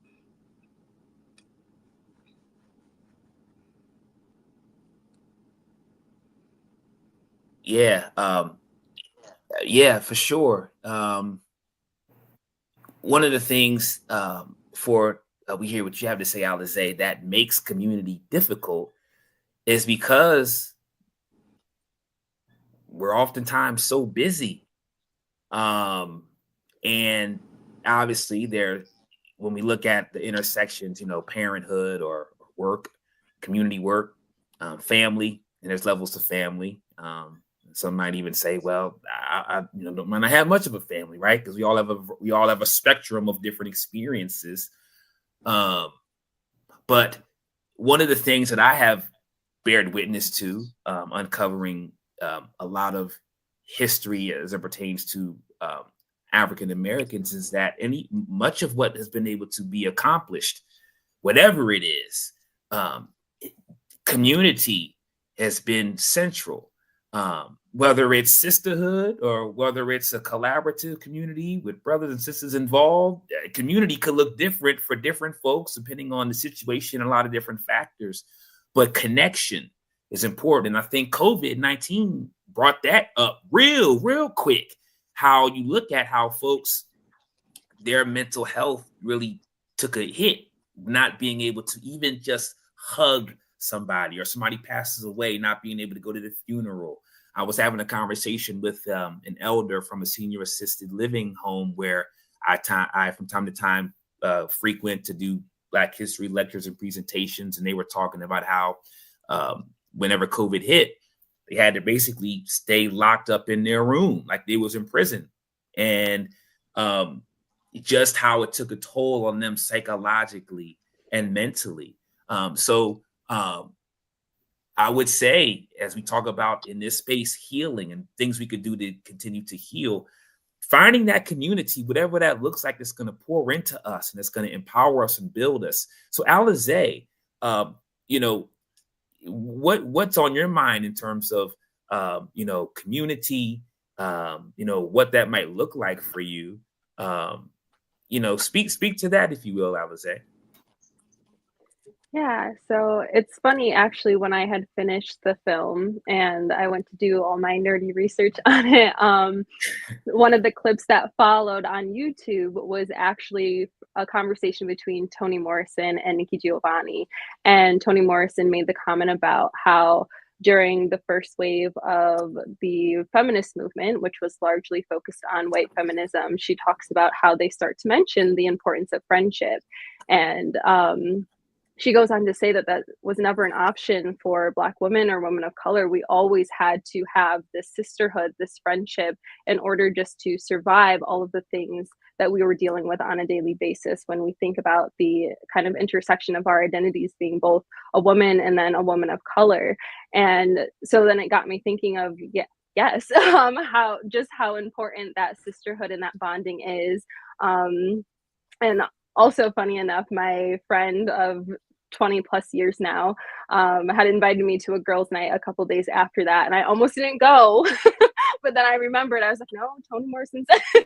Yeah. Yeah, for sure. One of the things we hear what you have to say, Alize, that makes community difficult is because we're oftentimes so busy. And obviously when we look at the intersections, parenthood or work, community work, family, and there's levels to family. Some might even say, well, I don't might not have much of a family, right? Because we all have a spectrum of different experiences. But one of the things that I have bared witness to, uncovering a lot of history as it pertains to African Americans, is that much of what has been able to be accomplished, whatever it is, community has been central. whether it's sisterhood or whether it's a collaborative community with brothers and sisters involved. A community could look different for different folks depending on the situation and a lot of different factors, but connection is important. And I think COVID-19 brought that up real quick, how you look at how folks, their mental health really took a hit, not being able to even just hug somebody, or somebody passes away, not being able to go to the funeral. I was having a conversation with an elder from a senior assisted living home where I from time to time frequent to do Black History lectures and presentations, and they were talking about how whenever COVID hit, they had to basically stay locked up in their room like they was in prison, and just how it took a toll on them psychologically and mentally. So I would say, as we talk about in this space, healing and things we could do to continue to heal, finding that community, whatever that looks like, that's going to pour into us and it's going to empower us and build us. So Alize, what's on your mind in terms of, community, what that might look like for you? Speak to that, if you will, Alize. Yeah, so it's funny actually, when I had finished the film and I went to do all my nerdy research on it, one of the clips that followed on YouTube was actually a conversation between Toni Morrison and Nikki Giovanni. And Toni Morrison made the comment about how during the first wave of the feminist movement, which was largely focused on white feminism, she talks about how they start to mention the importance of friendship. And she goes on to say that that was never an option for Black women or women of color. We always had to have this sisterhood, this friendship, in order just to survive all of the things that we were dealing with on a daily basis when we think about the kind of intersection of our identities being both a woman and then a woman of color. And so then it got me thinking of, yes, how important that sisterhood and that bonding is. And also, funny enough, my friend of 20 plus years now had invited me to a girls' night a couple days after that, and I almost didn't go. But then I remembered, I was like, no, Toni Morrison said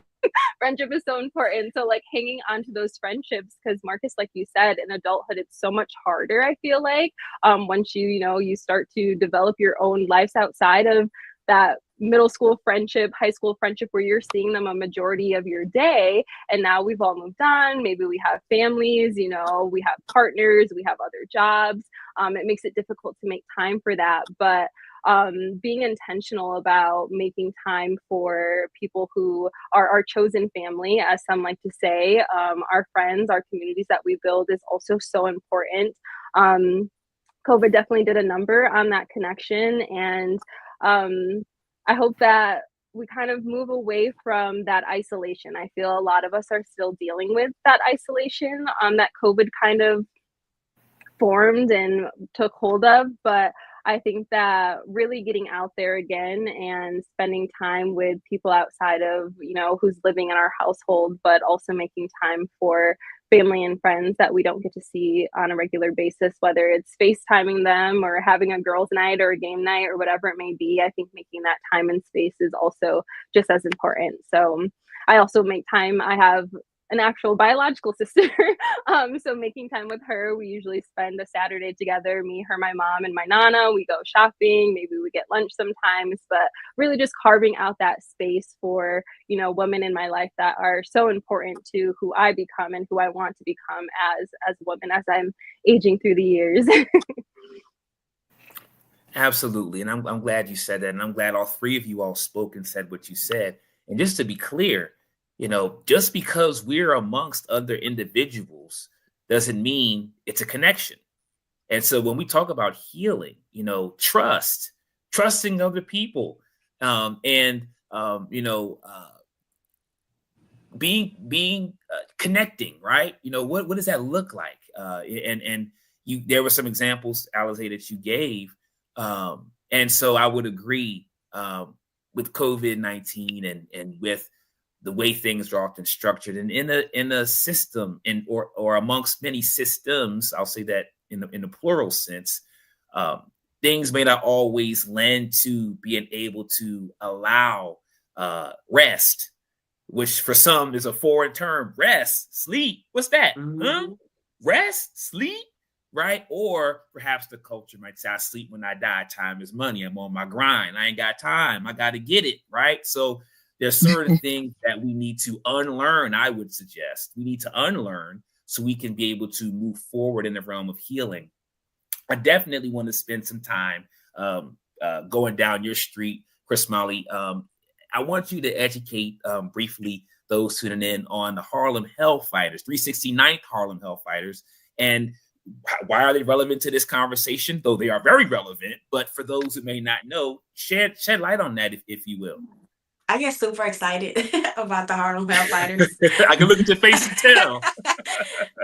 friendship is so important. So like hanging on to those friendships, because Marcus, like you said, in adulthood, it's so much harder, I feel like, once you start to develop your own lives outside of that middle school friendship, high school friendship, where you're seeing them a majority of your day. And now we've all moved on. Maybe we have families, we have partners, we have other jobs. It makes it difficult to make time for that. But being intentional about making time for people who are our chosen family, as some like to say, our friends, our communities that we build, is also so important. COVID definitely did a number on that connection. And I hope that we kind of move away from that isolation. I feel a lot of us are still dealing with that isolation that COVID kind of formed and took hold of. But I think that really getting out there again and spending time with people outside of, who's living in our household, but also making time for family and friends that we don't get to see on a regular basis, whether it's FaceTiming them or having a girls' night or a game night or whatever it may be. I think making that time and space is also just as important. So I also make time. I have an actual biological sister. So making time with her, we usually spend a Saturday together, me, her, my mom, and my nana. We go shopping, maybe we get lunch sometimes, but really just carving out that space for, women in my life that are so important to who I become and who I want to become as a woman as I'm aging through the years. Absolutely. And I'm glad you said that. And I'm glad all three of you all spoke and said what you said. And just to be clear, just because we're amongst other individuals doesn't mean it's a connection. And so when we talk about healing, trusting other people, being connecting, right? What does that look like? There were some examples, Alize, that you gave. And so I would agree with COVID-19 and with the way things are often structured, and in a system, or amongst many systems, I'll say that in the plural sense, things may not always lend to being able to allow rest, which for some is a foreign term. Rest, sleep. What's that? Huh? Rest, sleep, right? Or perhaps the culture might say, I sleep when I die. Time is money. I'm on my grind. I ain't got time. I got to get it, right? So there's certain things that we need to unlearn, I would suggest. We need to unlearn so we can be able to move forward in the realm of healing. I definitely want to spend some time going down your street, Christmally. I want you to educate briefly those tuning in on the Harlem Hellfighters, 369th Harlem Hellfighters, and why are they relevant to this conversation? Though they are very relevant, but for those who may not know, shed light on that, if you will. I get super excited about the Harlem Hellfighters. I can look at your face and tell.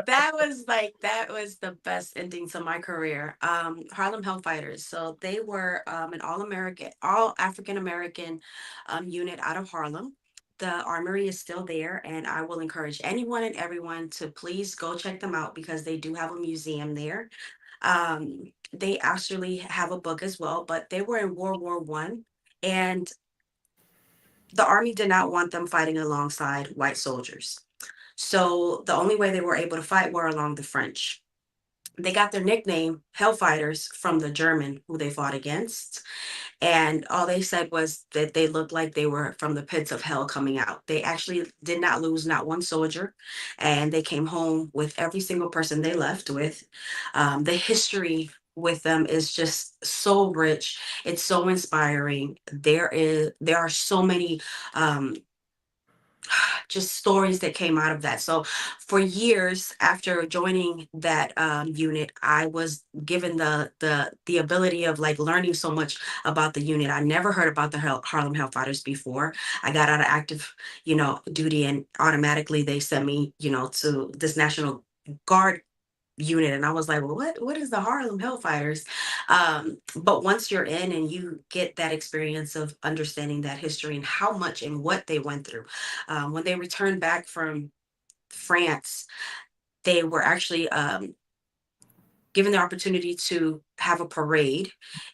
That was the best ending to my career. Harlem Hellfighters. So they were an all African American unit out of Harlem. The armory is still there, and I will encourage anyone and everyone to please go check them out because they do have a museum there. They actually have a book as well, but they were in World War I, and the army did not want them fighting alongside white soldiers. So the only way they were able to fight were along the French. They got their nickname Hellfighters from the German who they fought against. And all they said was that they looked like they were from the pits of hell coming out. They actually did not lose not one soldier. And they came home with every single person they left with. The history with them is just so rich. It's so inspiring. There are so many just stories that came out of that. So for years after joining that unit, I was given the ability of like learning so much about the unit. I never heard about the Harlem Hellfighters before. I got out of active, duty, and automatically they sent me, to this National Guard unit, and I was like, well, what is the Harlem Hellfighters? But once you're in and you get that experience of understanding that history and how much and what they went through, when they returned back from France, they were actually given the opportunity to have a parade,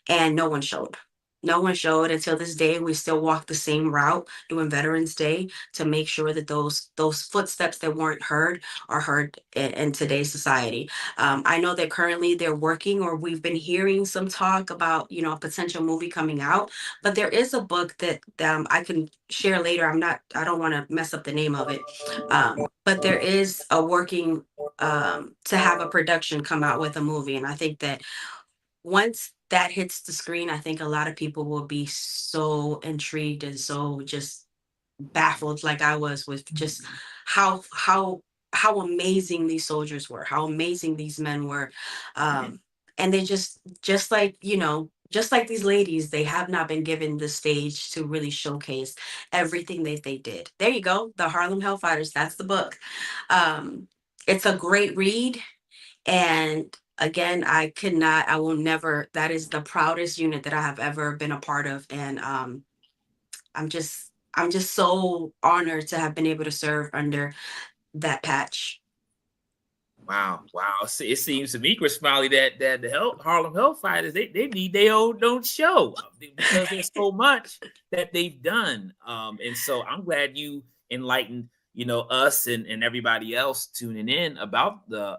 and no one showed. No one showed. Until this day, we still walk the same route doing Veterans Day to make sure that those footsteps that weren't heard are heard in today's society. I know that currently they're working, or we've been hearing some talk about, a potential movie coming out. But there is a book that I can share later. I don't want to mess up the name of it. But there is a working to have a production come out with a movie, and I think that once that hits the screen, I think a lot of people will be so intrigued and so just baffled, like I was, with just how amazing these soldiers were, how amazing these men were, and they just like just like these ladies, they have not been given the stage to really showcase everything that they did. There you go, the Harlem Hellfighters. That's the book. It's a great read. And again, I will never, that is the proudest unit that I have ever been a part of. And I'm just so honored to have been able to serve under that patch. Wow. So it seems to me, Christmally, that the Harlem Hellfighters, they need their own show because there's so much that they've done. And so I'm glad you enlightened us and everybody else tuning in about the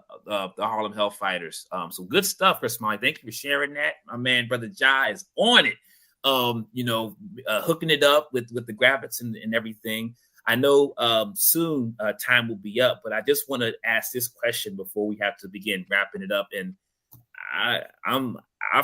Harlem Hellfighters. So good stuff, Christmally. Thank you for sharing that. My man, Brother Jai, is on it. Hooking it up with the graphics and everything. I know soon time will be up, but I just want to ask this question before we have to begin wrapping it up. And I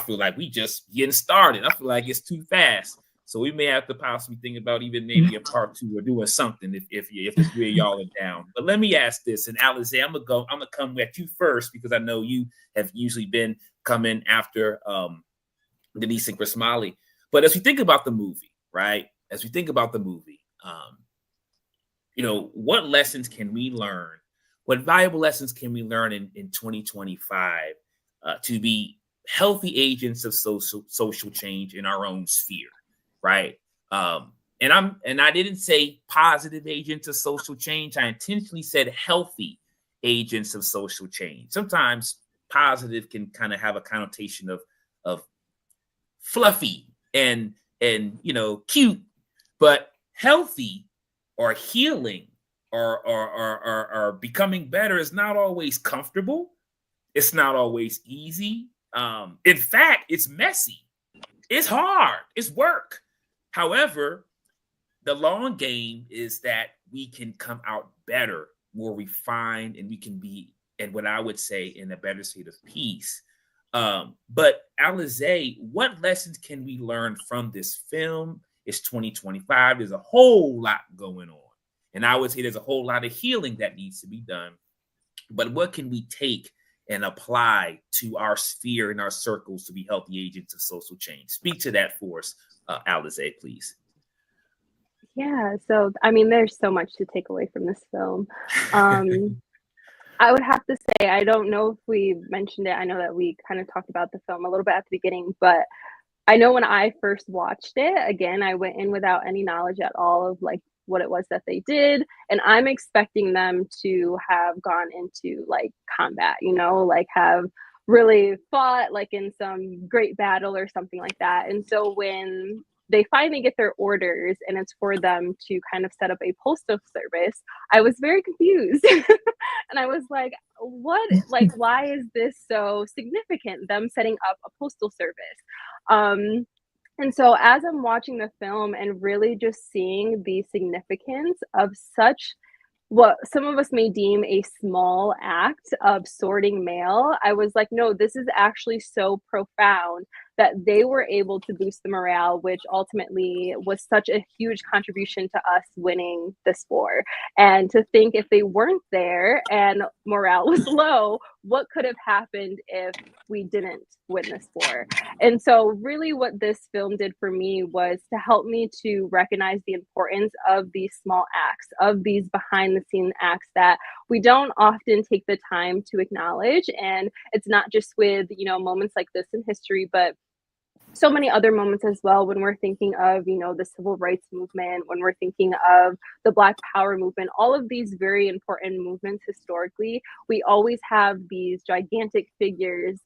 feel like we just getting started. I feel like it's too fast. So we may have to possibly think about even maybe a part 2 or doing something if the three of y'all are down. But let me ask this, and Alize, I'm gonna come at you first because I know you have usually been coming after Denise and Christmally. But as we think about the movie, right? As we think about the movie, what lessons can we learn? What valuable lessons can we learn in 2025 to be healthy agents of social change in our own sphere? Right. And I didn't say positive agents of social change. I intentionally said healthy agents of social change. Sometimes positive can kind of have a connotation of fluffy and cute, but healthy or healing or becoming better is not always comfortable. It's not always easy. In fact, it's messy. It's hard. It's work. However, the long game is that we can come out better, more refined, and we can be, and what I would say, in a better state of peace. But Alize, what lessons can we learn from this film? It's 2025. There's a whole lot going on. And I would say there's a whole lot of healing that needs to be done. But what can we take and apply to our sphere and our circles to be healthy agents of social change? Speak to that for us, Alize, please. Yeah, so I mean, there's so much to take away from this film. I would have to say, I don't know if we mentioned it. I know that we kind of talked about the film a little bit at the beginning, but I know when I first watched it, again, I went in without any knowledge at all of like what it was that they did. And I'm expecting them to have gone into like combat, like have really fought like in some great battle or something like that. And so when they finally get their orders and it's for them to kind of set up a postal service, I was very confused. And I was like, what, like, why is this so significant, them setting up a postal service? And so as I'm watching the film and really just seeing the significance of such what some of us may deem a small act of sorting mail, I was like, no, this is actually so profound that they were able to boost the morale, which ultimately was such a huge contribution to us winning this war. And to think if they weren't there and morale was low, what could have happened if we didn't win this war? And so really what this film did for me was to help me to recognize the importance of these small acts, of these behind the scene acts that we don't often take the time to acknowledge. And it's not just with, moments like this in history, but so many other moments as well when we're thinking of, the civil rights movement, when we're thinking of the Black Power movement, all of these very important movements historically, we always have these gigantic figures,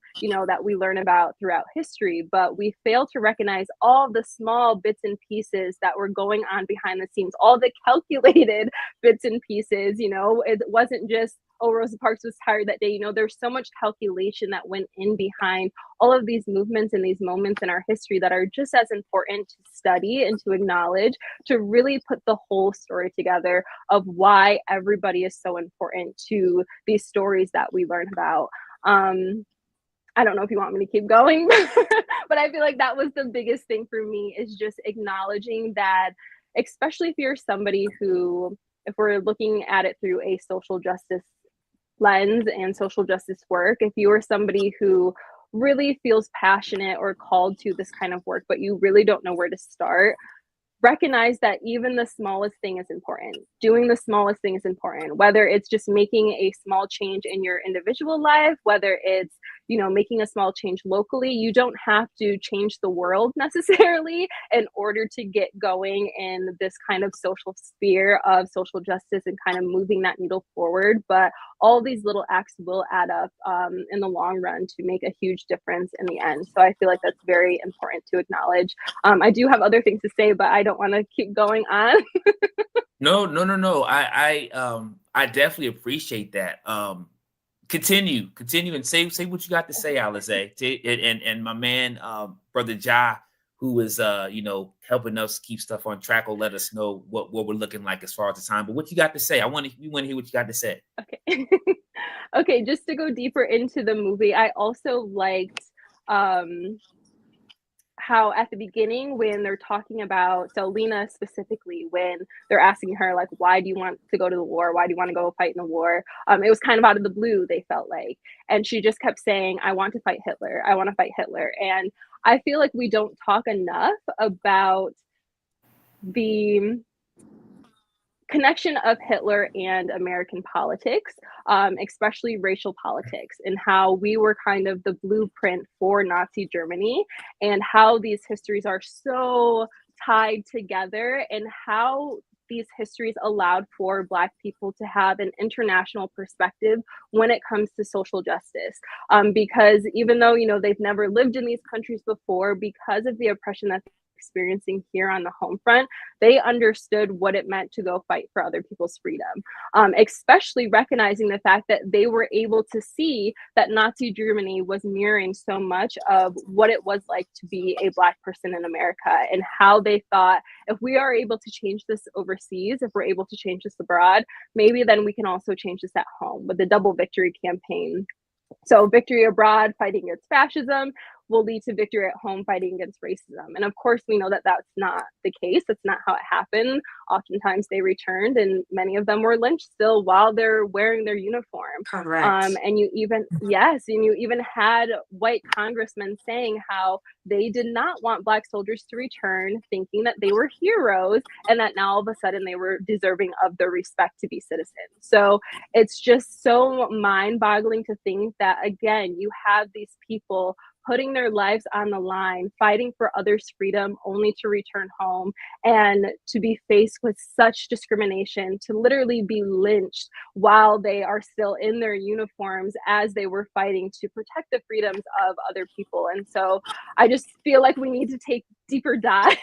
that we learn about throughout history, but we fail to recognize all the small bits and pieces that were going on behind the scenes, all the calculated bits and pieces. It wasn't just, oh, Rosa Parks was tired that day. There's so much calculation that went in behind all of these movements and these moments in our history that are just as important to study and to acknowledge, to really put the whole story together of why everybody is so important to these stories that we learn about. I don't know if you want me to keep going, but I feel like that was the biggest thing for me, is just acknowledging that, especially if you're somebody who, if we're looking at it through a social justice lens and social justice work, if you are somebody who really feels passionate or called to this kind of work, but you really don't know where to start, recognize that even the smallest thing is important. Doing the smallest thing is important, whether it's just making a small change in your individual life, whether it's, making a small change locally. You don't have to change the world necessarily in order to get going in this kind of social sphere of social justice and kind of moving that needle forward. But all these little acts will add up in the long run to make a huge difference in the end. So I feel like that's very important to acknowledge. I do have other things to say, but I don't want to keep going on. No. I definitely appreciate that. Continue and say what you got to say, Alize. And my man, Brother Ja, who is helping us keep stuff on track, will let us know what we're looking like as far as the time. But what you got to say? We want to hear what you got to say. Okay. Okay, just to go deeper into the movie, I also liked how at the beginning, when they're talking about, so Lena specifically, when they're asking her, like, why do you want to go to the war? Why do you want to go fight in the war? It was kind of out of the blue, they felt like. And she just kept saying, I want to fight Hitler. I want to fight Hitler. And I feel like we don't talk enough about the connection of Hitler and American politics, especially racial politics, and how we were kind of the blueprint for Nazi Germany, and how these histories are so tied together, and how these histories allowed for Black people to have an international perspective when it comes to social justice. Because even though, you know, they've never lived in these countries before, because of the oppression that they're experiencing here on the home front, they understood what it meant to go fight for other people's freedom, especially recognizing the fact that they were able to see that Nazi Germany was mirroring so much of what it was like to be a Black person in America, and how they thought, if we are able to change this overseas, if we're able to change this abroad, maybe then we can also change this at home with the Double Victory campaign. So victory abroad, fighting against fascism, will lead to victory at home, fighting against racism. And of course, we know that that's not the case. That's not how it happened. Oftentimes they returned, and many of them were lynched still while they're wearing their uniform. Correct. And you even had white congressmen saying how they did not want Black soldiers to return, thinking that they were heroes, and that now all of a sudden they were deserving of their respect to be citizens. So it's just so mind-boggling to think that, again, you have these people putting their lives on the line, fighting for others' freedom, only to return home and to be faced with such discrimination, to literally be lynched while they are still in their uniforms as they were fighting to protect the freedoms of other people. And so I just feel like we need to take deeper dives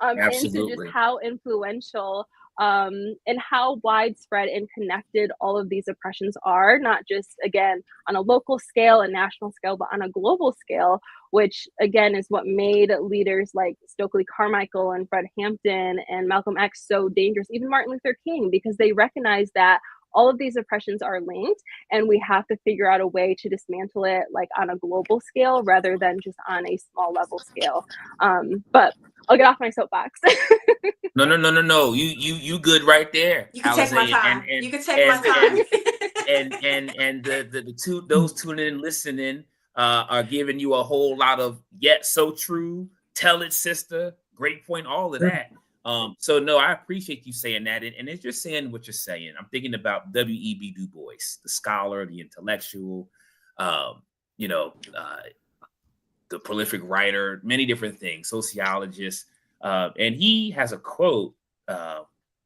into just how influential and how widespread and connected all of these oppressions are, not just, again, on a local scale and national scale, but on a global scale, which again is what made leaders like Stokely Carmichael and Fred Hampton and Malcolm X so dangerous, even Martin Luther King, because they recognized that all of these oppressions are linked, and we have to figure out a way to dismantle it, like on a global scale rather than just on a small level scale. But I'll get off my soapbox. No. You good right there. You can take my time. And, you can take my time. and those tuning in, listening, are giving you a whole lot of yet so true. Tell it, sister. Great point. All of that. So no, I appreciate you saying that, and it's just saying what you're saying. I'm thinking about W.E.B. Du Bois, the scholar, the intellectual, the prolific writer, many different things, sociologist. And he has a quote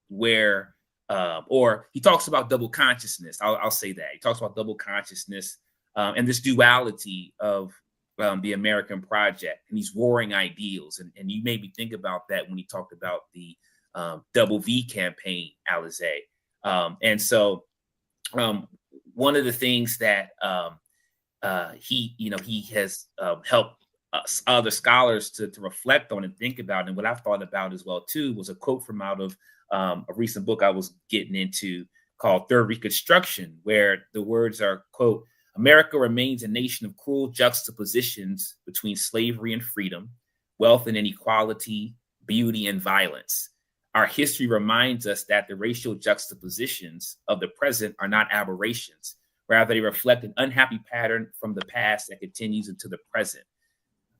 where he talks about double consciousness. I'll say that. He talks about double consciousness and this duality of the American project and these warring ideals. And you made me think about that when he talked about the Double V campaign, Alize. And so one of the things that he has helped other scholars to reflect on and think about, and what I've thought about as well too, was a quote from out of a recent book I was getting into called Third Reconstruction, where the words are, quote, "America remains a nation of cruel juxtapositions between slavery and freedom, wealth and inequality, beauty and violence. Our history reminds us that the racial juxtapositions of the present are not aberrations. Rather, they reflect an unhappy pattern from the past that continues into the present."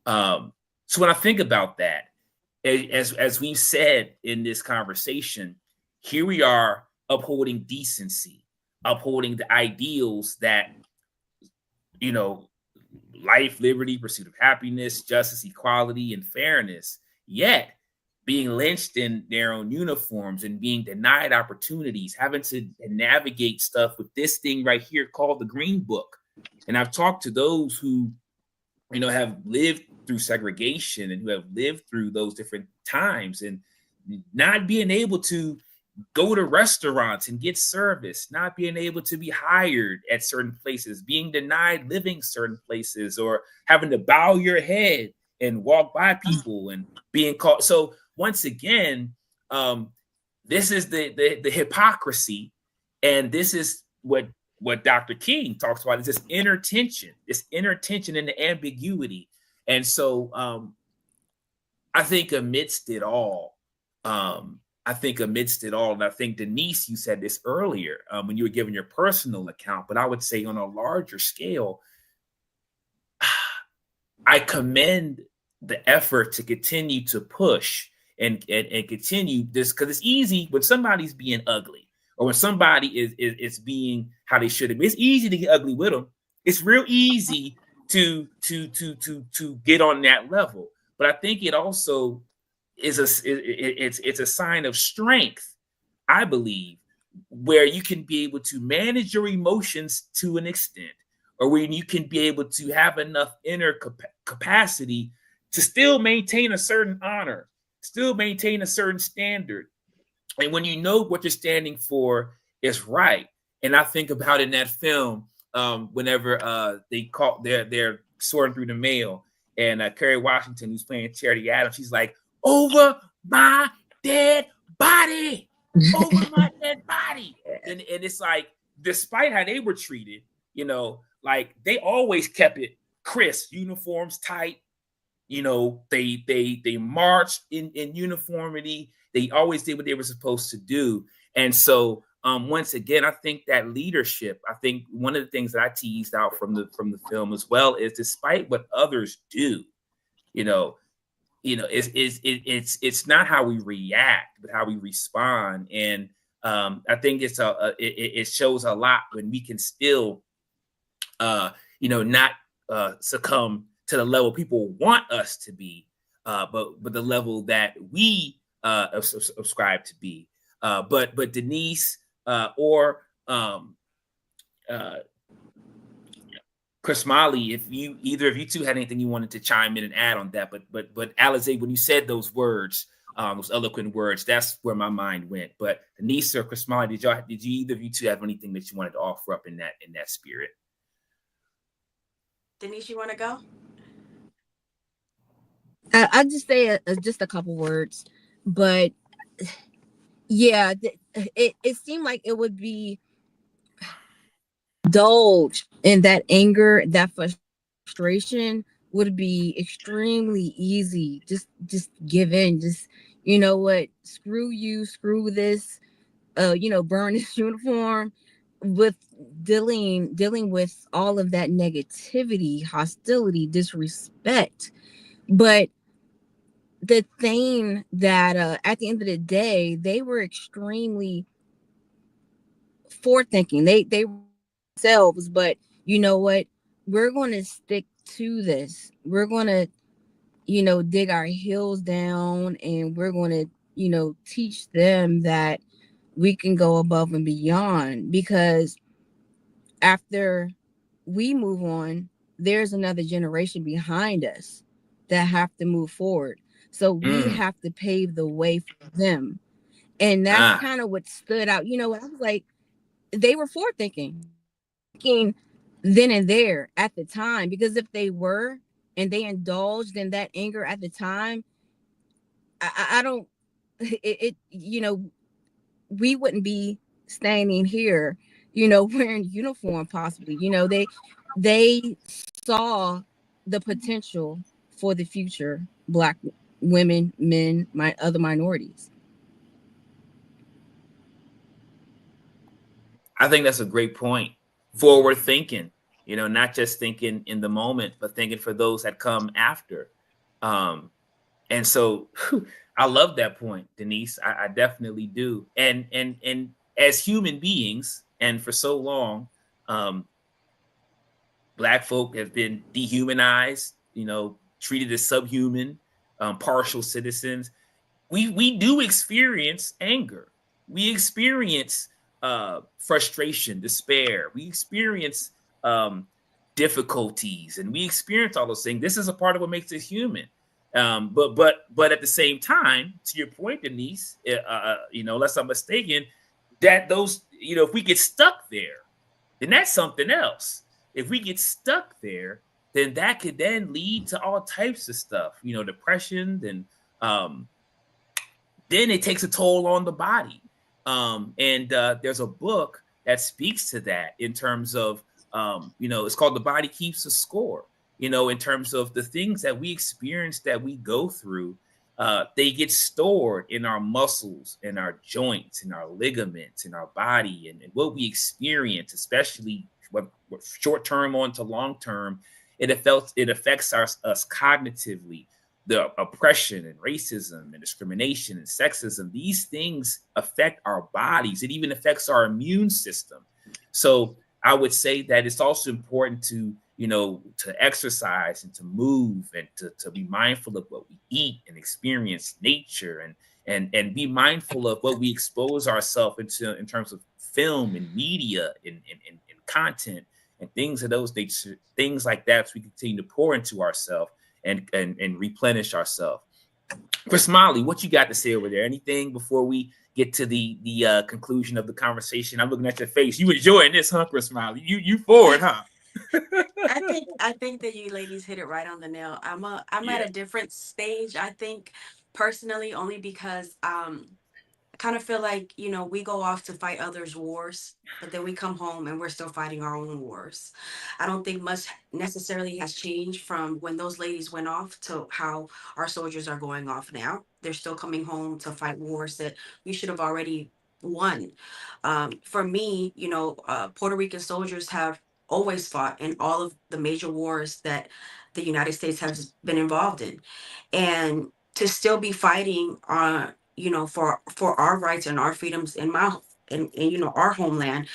So when I think about that, as we've said in this conversation, here we are upholding decency, upholding the ideals that, life, liberty, pursuit of happiness, justice, equality, and fairness, yet being lynched in their own uniforms and being denied opportunities, having to navigate stuff with this thing right here called the Green Book. And I've talked to those who, have lived through segregation and who have lived through those different times, and not being able to go to restaurants and get service, not being able to be hired at certain places, being denied living certain places, or having to bow your head and walk by people and being called. So once again, this is the hypocrisy, and this is what Dr. King talks about, is this inner tension and the ambiguity. And so I think amidst it all, and I think Denise, you said this earlier when you were giving your personal account, but I would say on a larger scale, I commend the effort to continue to push and continue this, because it's easy when somebody's being ugly, or when somebody is being how they should be. It's easy to get ugly with them. It's real easy to get on that level. But I think it also is it's a sign of strength I believe, where you can be able to manage your emotions to an extent, or when you can be able to have enough inner capacity to still maintain a certain honor, still maintain a certain standard. And when you know what you're standing for is right. And I think about in that film, whenever they caught they're sorting through the mail, and Kerry Washington, who's playing Charity Adams, she's like, "Over my dead body, over my dead body." And it's like, despite how they were treated, like they always kept it crisp, uniforms tight. They marched in uniformity. They always did what they were supposed to do. And so once again, I think that leadership, I think one of the things that I teased out from the film as well is, despite what others do, it's not how we react, but how we respond. And I think it shows a lot when we can still not succumb to the level people want us to be, but the level that we subscribe to be. But Denise or Christmally, if either of you two had anything you wanted to chime in and add on that, but Alize, when you said those words, those eloquent words, that's where my mind went. But Denise or Christmally, did you either of you two have anything that you wanted to offer up in that spirit? Denise, you want to go? I'll just say just a couple words, but yeah, it seemed like it would be indulged in that anger, that frustration would be extremely easy. Just give in. Just, you know what? Screw you. Screw this. Burn this uniform. With dealing with all of that negativity, hostility, disrespect. But the thing that at the end of the day, they were extremely forward thinking. They themselves, but you know what? We're going to stick to this. We're going to, dig our heels down, and we're going to, teach them that we can go above and beyond, because after we move on, there's another generation behind us that have to move forward. So we have to pave the way for them. And that's kind of what stood out. I was like, they were forward thinking then and there at the time, because if they were and they indulged in that anger at the time, I don't we wouldn't be standing here wearing uniform possibly. They saw the potential for the future Black women, men, other minorities. I think that's a great point. Forward thinking, not just thinking in the moment, but thinking for those that come after. And so I love that point, Denise. I definitely do. And as human beings, and for so long, Black folk have been dehumanized, treated as subhuman, partial citizens. We do experience anger. We experience frustration, despair. We experience difficulties, and we experience all those things. This is a part of what makes us human. But at the same time, to your point, Denise, unless I'm mistaken, that those, if we get stuck there, then that's something else. If we get stuck there, then that could then lead to all types of stuff, depression, and then it takes a toll on the body. And there's a book that speaks to that in terms of, it's called The Body Keeps a Score. In terms of the things that we experience, that we go through, they get stored in our muscles, in our joints, in our ligaments, in our body, and what we experience, especially what short term on to long term. It affects us cognitively. The oppression and racism and discrimination and sexism, these things affect our bodies. It even affects our immune system. So I would say that it's also important to exercise and to move and to be mindful of what we eat and experience nature and be mindful of what we expose ourselves into in terms of film and media and content and things like that, so we continue to pour into ourselves and replenish ourselves. Christmally, what you got to say over there? Anything before we get to the conclusion of the conversation? I'm looking at your face. You enjoying this, huh, Christmally? You for it, huh? I think that you ladies hit it right on the nail. I'm Yeah. at a different stage, I think, personally, only because I kind of feel like, we go off to fight others' wars, but then we come home and we're still fighting our own wars. I don't think much necessarily has changed from when those ladies went off to how our soldiers are going off now. They're still coming home to fight wars that we should have already won. For me, Puerto Rican soldiers have always fought in all of the major wars that the United States has been involved in. And to still be fighting for our rights and our freedoms in our homeland,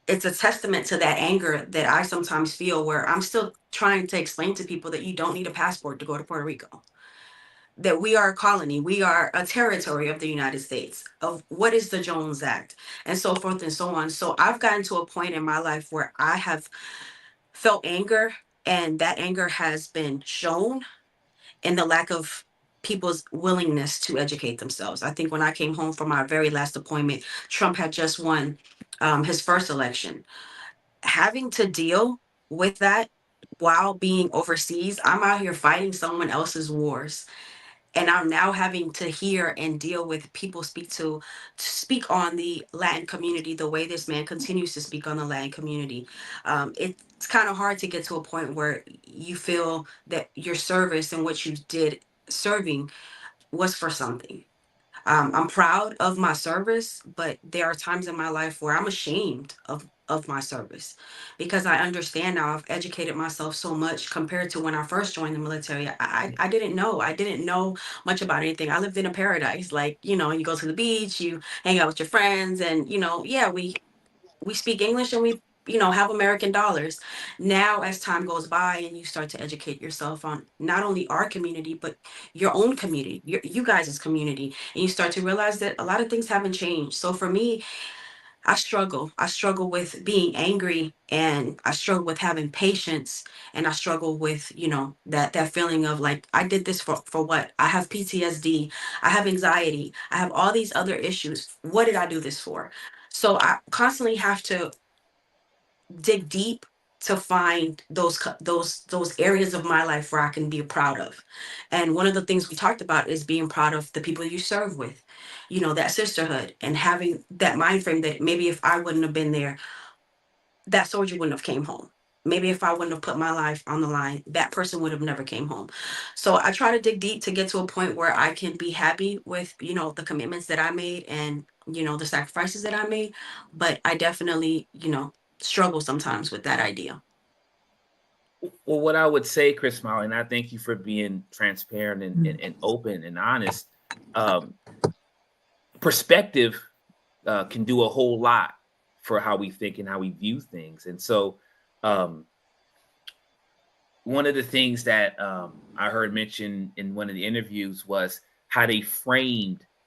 it's a testament to that anger that I sometimes feel, where I'm still trying to explain to people that you don't need a passport to go to Puerto Rico, that we are a colony, we are a territory of the United States, of what is the Jones Act, and so forth and so on. So I've gotten to a point in my life where I have felt anger, and that anger has been shown and the lack of people's willingness to educate themselves. I think when I came home from my very last appointment, Trump had just won his first election. Having to deal with that while being overseas, I'm out here fighting someone else's wars. And I'm now having to hear and deal with people speak on the Latin community the way this man continues to speak on the Latin community. It's kind of hard to get to a point where you feel that your service and what you did serving was for something. I'm proud of my service, but there are times in my life where I'm ashamed of my service, because I understand now. I've educated myself so much compared to when I first joined the military. I didn't know. I didn't know much about anything. I lived in a paradise. Like, you go to the beach, you hang out with your friends, and, yeah, we speak English, and we, have American dollars. Now, as time goes by and you start to educate yourself on not only our community, but your own community, you guys' community, and you start to realize that a lot of things haven't changed. So for me, I struggle. I struggle with being angry, and I struggle with having patience, and I struggle with, that feeling of like, I did this for what? I have PTSD, I have anxiety, I have all these other issues. What did I do this for? So I constantly have to dig deep to find those areas of my life where I can be proud of. And one of the things we talked about is being proud of the people you serve with, that sisterhood, and having that mind frame that maybe if I wouldn't have been there, that soldier wouldn't have came home. Maybe if I wouldn't have put my life on the line, that person would have never came home. So I try to dig deep to get to a point where I can be happy with, the commitments that I made, and, the sacrifices that I made. But I definitely, struggle sometimes with that idea. Well, what I would say, Chris Molly, and I thank you for being transparent and open and honest. Um, Perspective can do a whole lot for how we think and how we view things. And so, one of the things that I heard mentioned in one of the interviews was how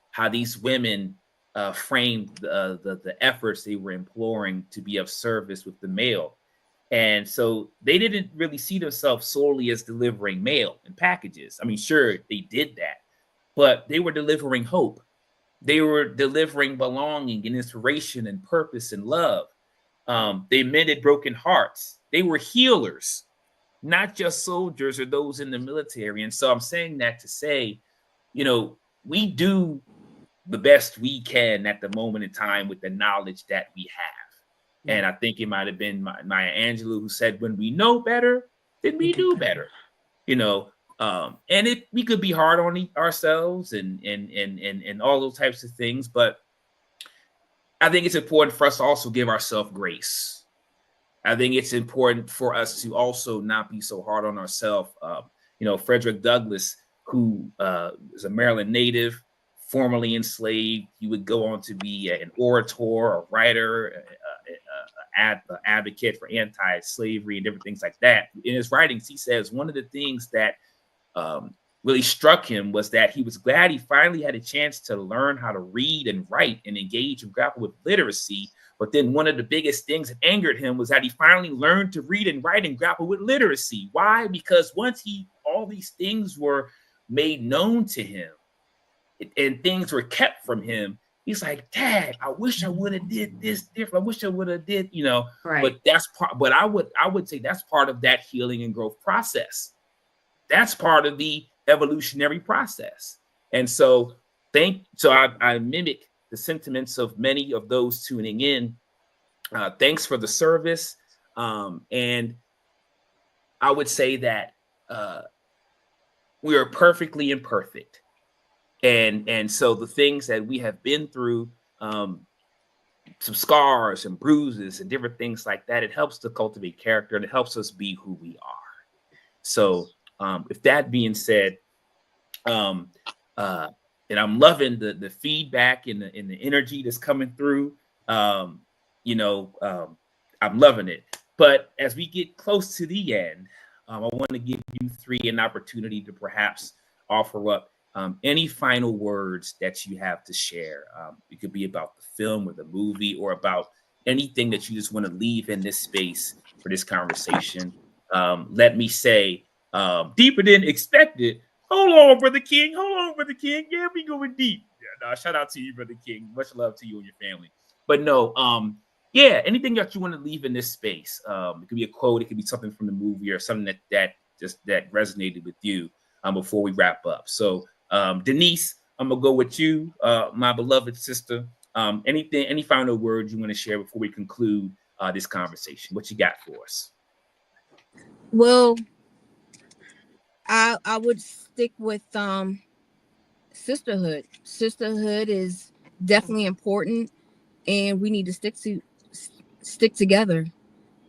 how these women framed the efforts they were imploring to be of service with the mail. And so they didn't really see themselves solely as delivering mail and packages. I mean, sure, they did that, but they were delivering hope. They were delivering belonging and inspiration and purpose and love. They mended broken hearts. They were healers, not just soldiers or those in the military. And so I'm saying that to say, we do the best we can at the moment in time with the knowledge that we have. And I think it might have been Maya Angelou who said, when we know better, then we do better. And we could be hard on ourselves and all those types of things. But I think it's important for us to also give ourselves grace. I think it's important for us to also not be so hard on ourselves. Frederick Douglass, who is a Maryland native, formerly enslaved, he would go on to be an orator, a writer, an advocate for anti-slavery and different things like that. In his writings, he says one of the things that really struck him was that he was glad he finally had a chance to learn how to read and write and engage and grapple with literacy. But then one of the biggest things that angered him was that he finally learned to read and write and grapple with literacy. Why? Because once all these things were made known to him and things were kept from him, he's like, Dad, I wish I would have did this different. I wish I would have did, Right. but that's part, but I would say that's part of that healing and growth process. That's part of the evolutionary process. And so I mimic the sentiments of many of those tuning in. Thanks for the service. And I would say that we are perfectly imperfect. And so the things that we have been through, some scars and bruises and different things like that, it helps to cultivate character and it helps us be who we are. So if that being said, and I'm loving the feedback and the energy that's coming through. I'm loving it. But as we get close to the end, I want to give you three an opportunity to perhaps offer up any final words that you have to share. It could be about the film or the movie or about anything that you just want to leave in this space for this conversation. Let me say, deeper than expected. Hold on, Brother King. Hold on, Brother King. Yeah, we going deep. Yeah, no, shout out to you, Brother King. Much love to you and your family. But no, anything that you want to leave in this space. It could be a quote, it could be something from the movie or something that resonated with you before we wrap up. So Denise, I'm gonna go with you, my beloved sister. Any final words you want to share before we conclude this conversation? What you got for us? Well, I would stick with sisterhood. Sisterhood is definitely important, and we need to stick together.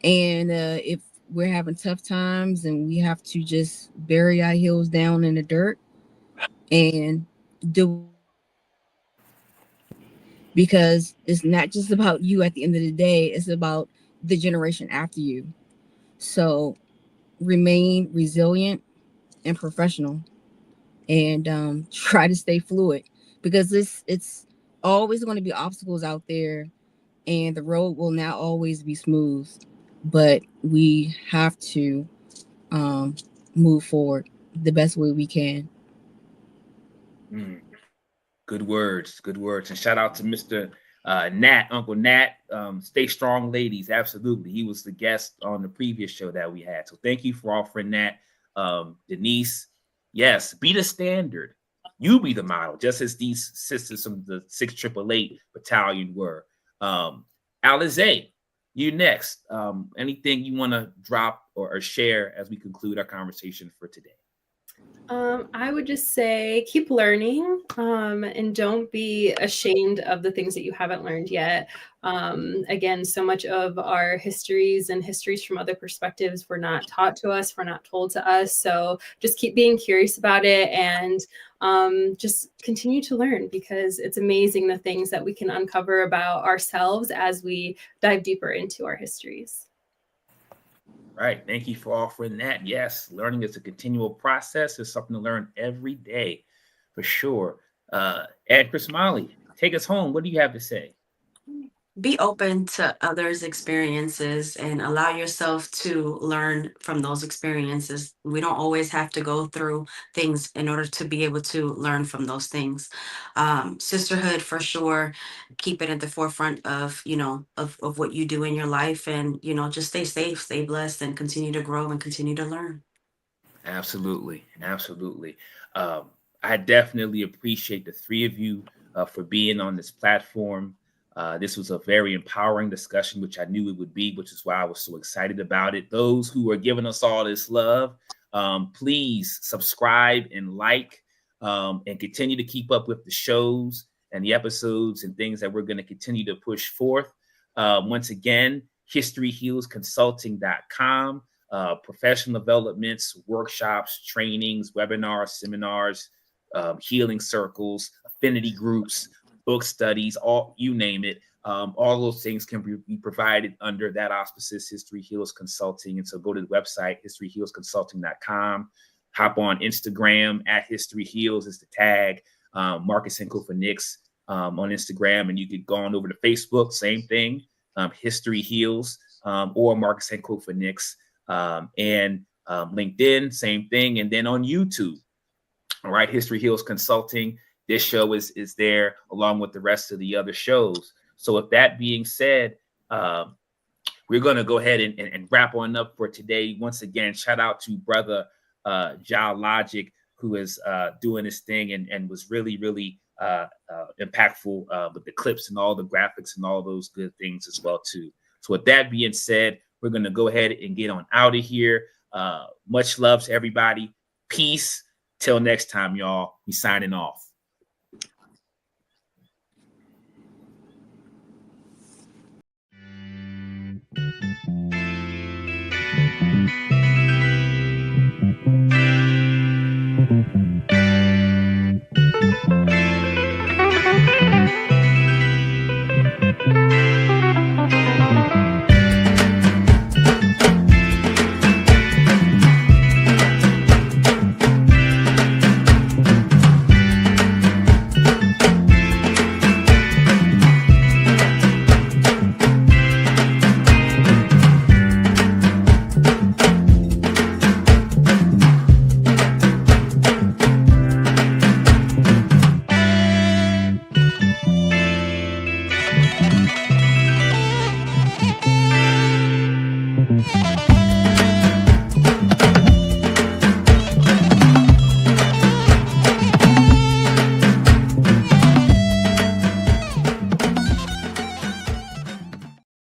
And if we're having tough times and we have to just bury our heels down in the dirt and do, because it's not just about you at the end of the day, it's about the generation after you. So remain resilient and professional, and try to stay fluid, because it's always going to be obstacles out there, and the road will not always be smooth, but we have to move forward the best way we can. Good words, and shout out to Mr. Nat, Uncle Nat. Stay strong, ladies. Absolutely, he was the guest on the previous show that we had. So thank you for offering that, Denise. Yes, be the standard. You be the model, just as these sisters from the 6888 Battalion were. Alize, you next. Anything you want to drop or share as we conclude our conversation for today? I would just say keep learning, and don't be ashamed of the things that you haven't learned yet. Again, so much of our histories from other perspectives were not taught to us, were not told to us. So just keep being curious about it, and just continue to learn, because it's amazing the things that we can uncover about ourselves as we dive deeper into our histories. Right. Thank you for offering that. Yes, learning is a continual process. It's something to learn every day, for sure. And Christmally, take us home. What do you have to say? Be open to others' experiences and allow yourself to learn from those experiences. We don't always have to go through things in order to be able to learn from those things. Sisterhood, for sure. Keep it at the forefront of, of what you do in your life, and, just stay safe, stay blessed, and continue to grow and continue to learn. Absolutely. I definitely appreciate the three of you for being on this platform. This was a very empowering discussion, which I knew it would be, which is why I was so excited about it. Those who are giving us all this love, please subscribe and like, and continue to keep up with the shows and the episodes and things that we're going to continue to push forth. Once again, historyhealsconsulting.com. Professional developments, workshops, trainings, webinars, seminars, healing circles, affinity groups, book studies, all you name it. All those things can be provided under that auspices, History Heals Consulting. And so go to the website, historyhealsconsulting.com. hop on Instagram at History Heals is the tag. Marcus and Kofa Nix on Instagram, and you could go on over to Facebook, same thing, History Heals, or Marcus and Kofa Nix, and LinkedIn, same thing, and then on YouTube. All right, History Heals Consulting. This show is there along with the rest of the other shows. So with that being said, we're going to go ahead and wrap on up for today. Once again, shout out to brother Ja Logic, who is doing this thing and was really, really impactful with the clips and all the graphics and all those good things as well too. So with that being said, we're going to go ahead and get on out of here. Much love to everybody. Peace. Till next time, y'all. We signing off.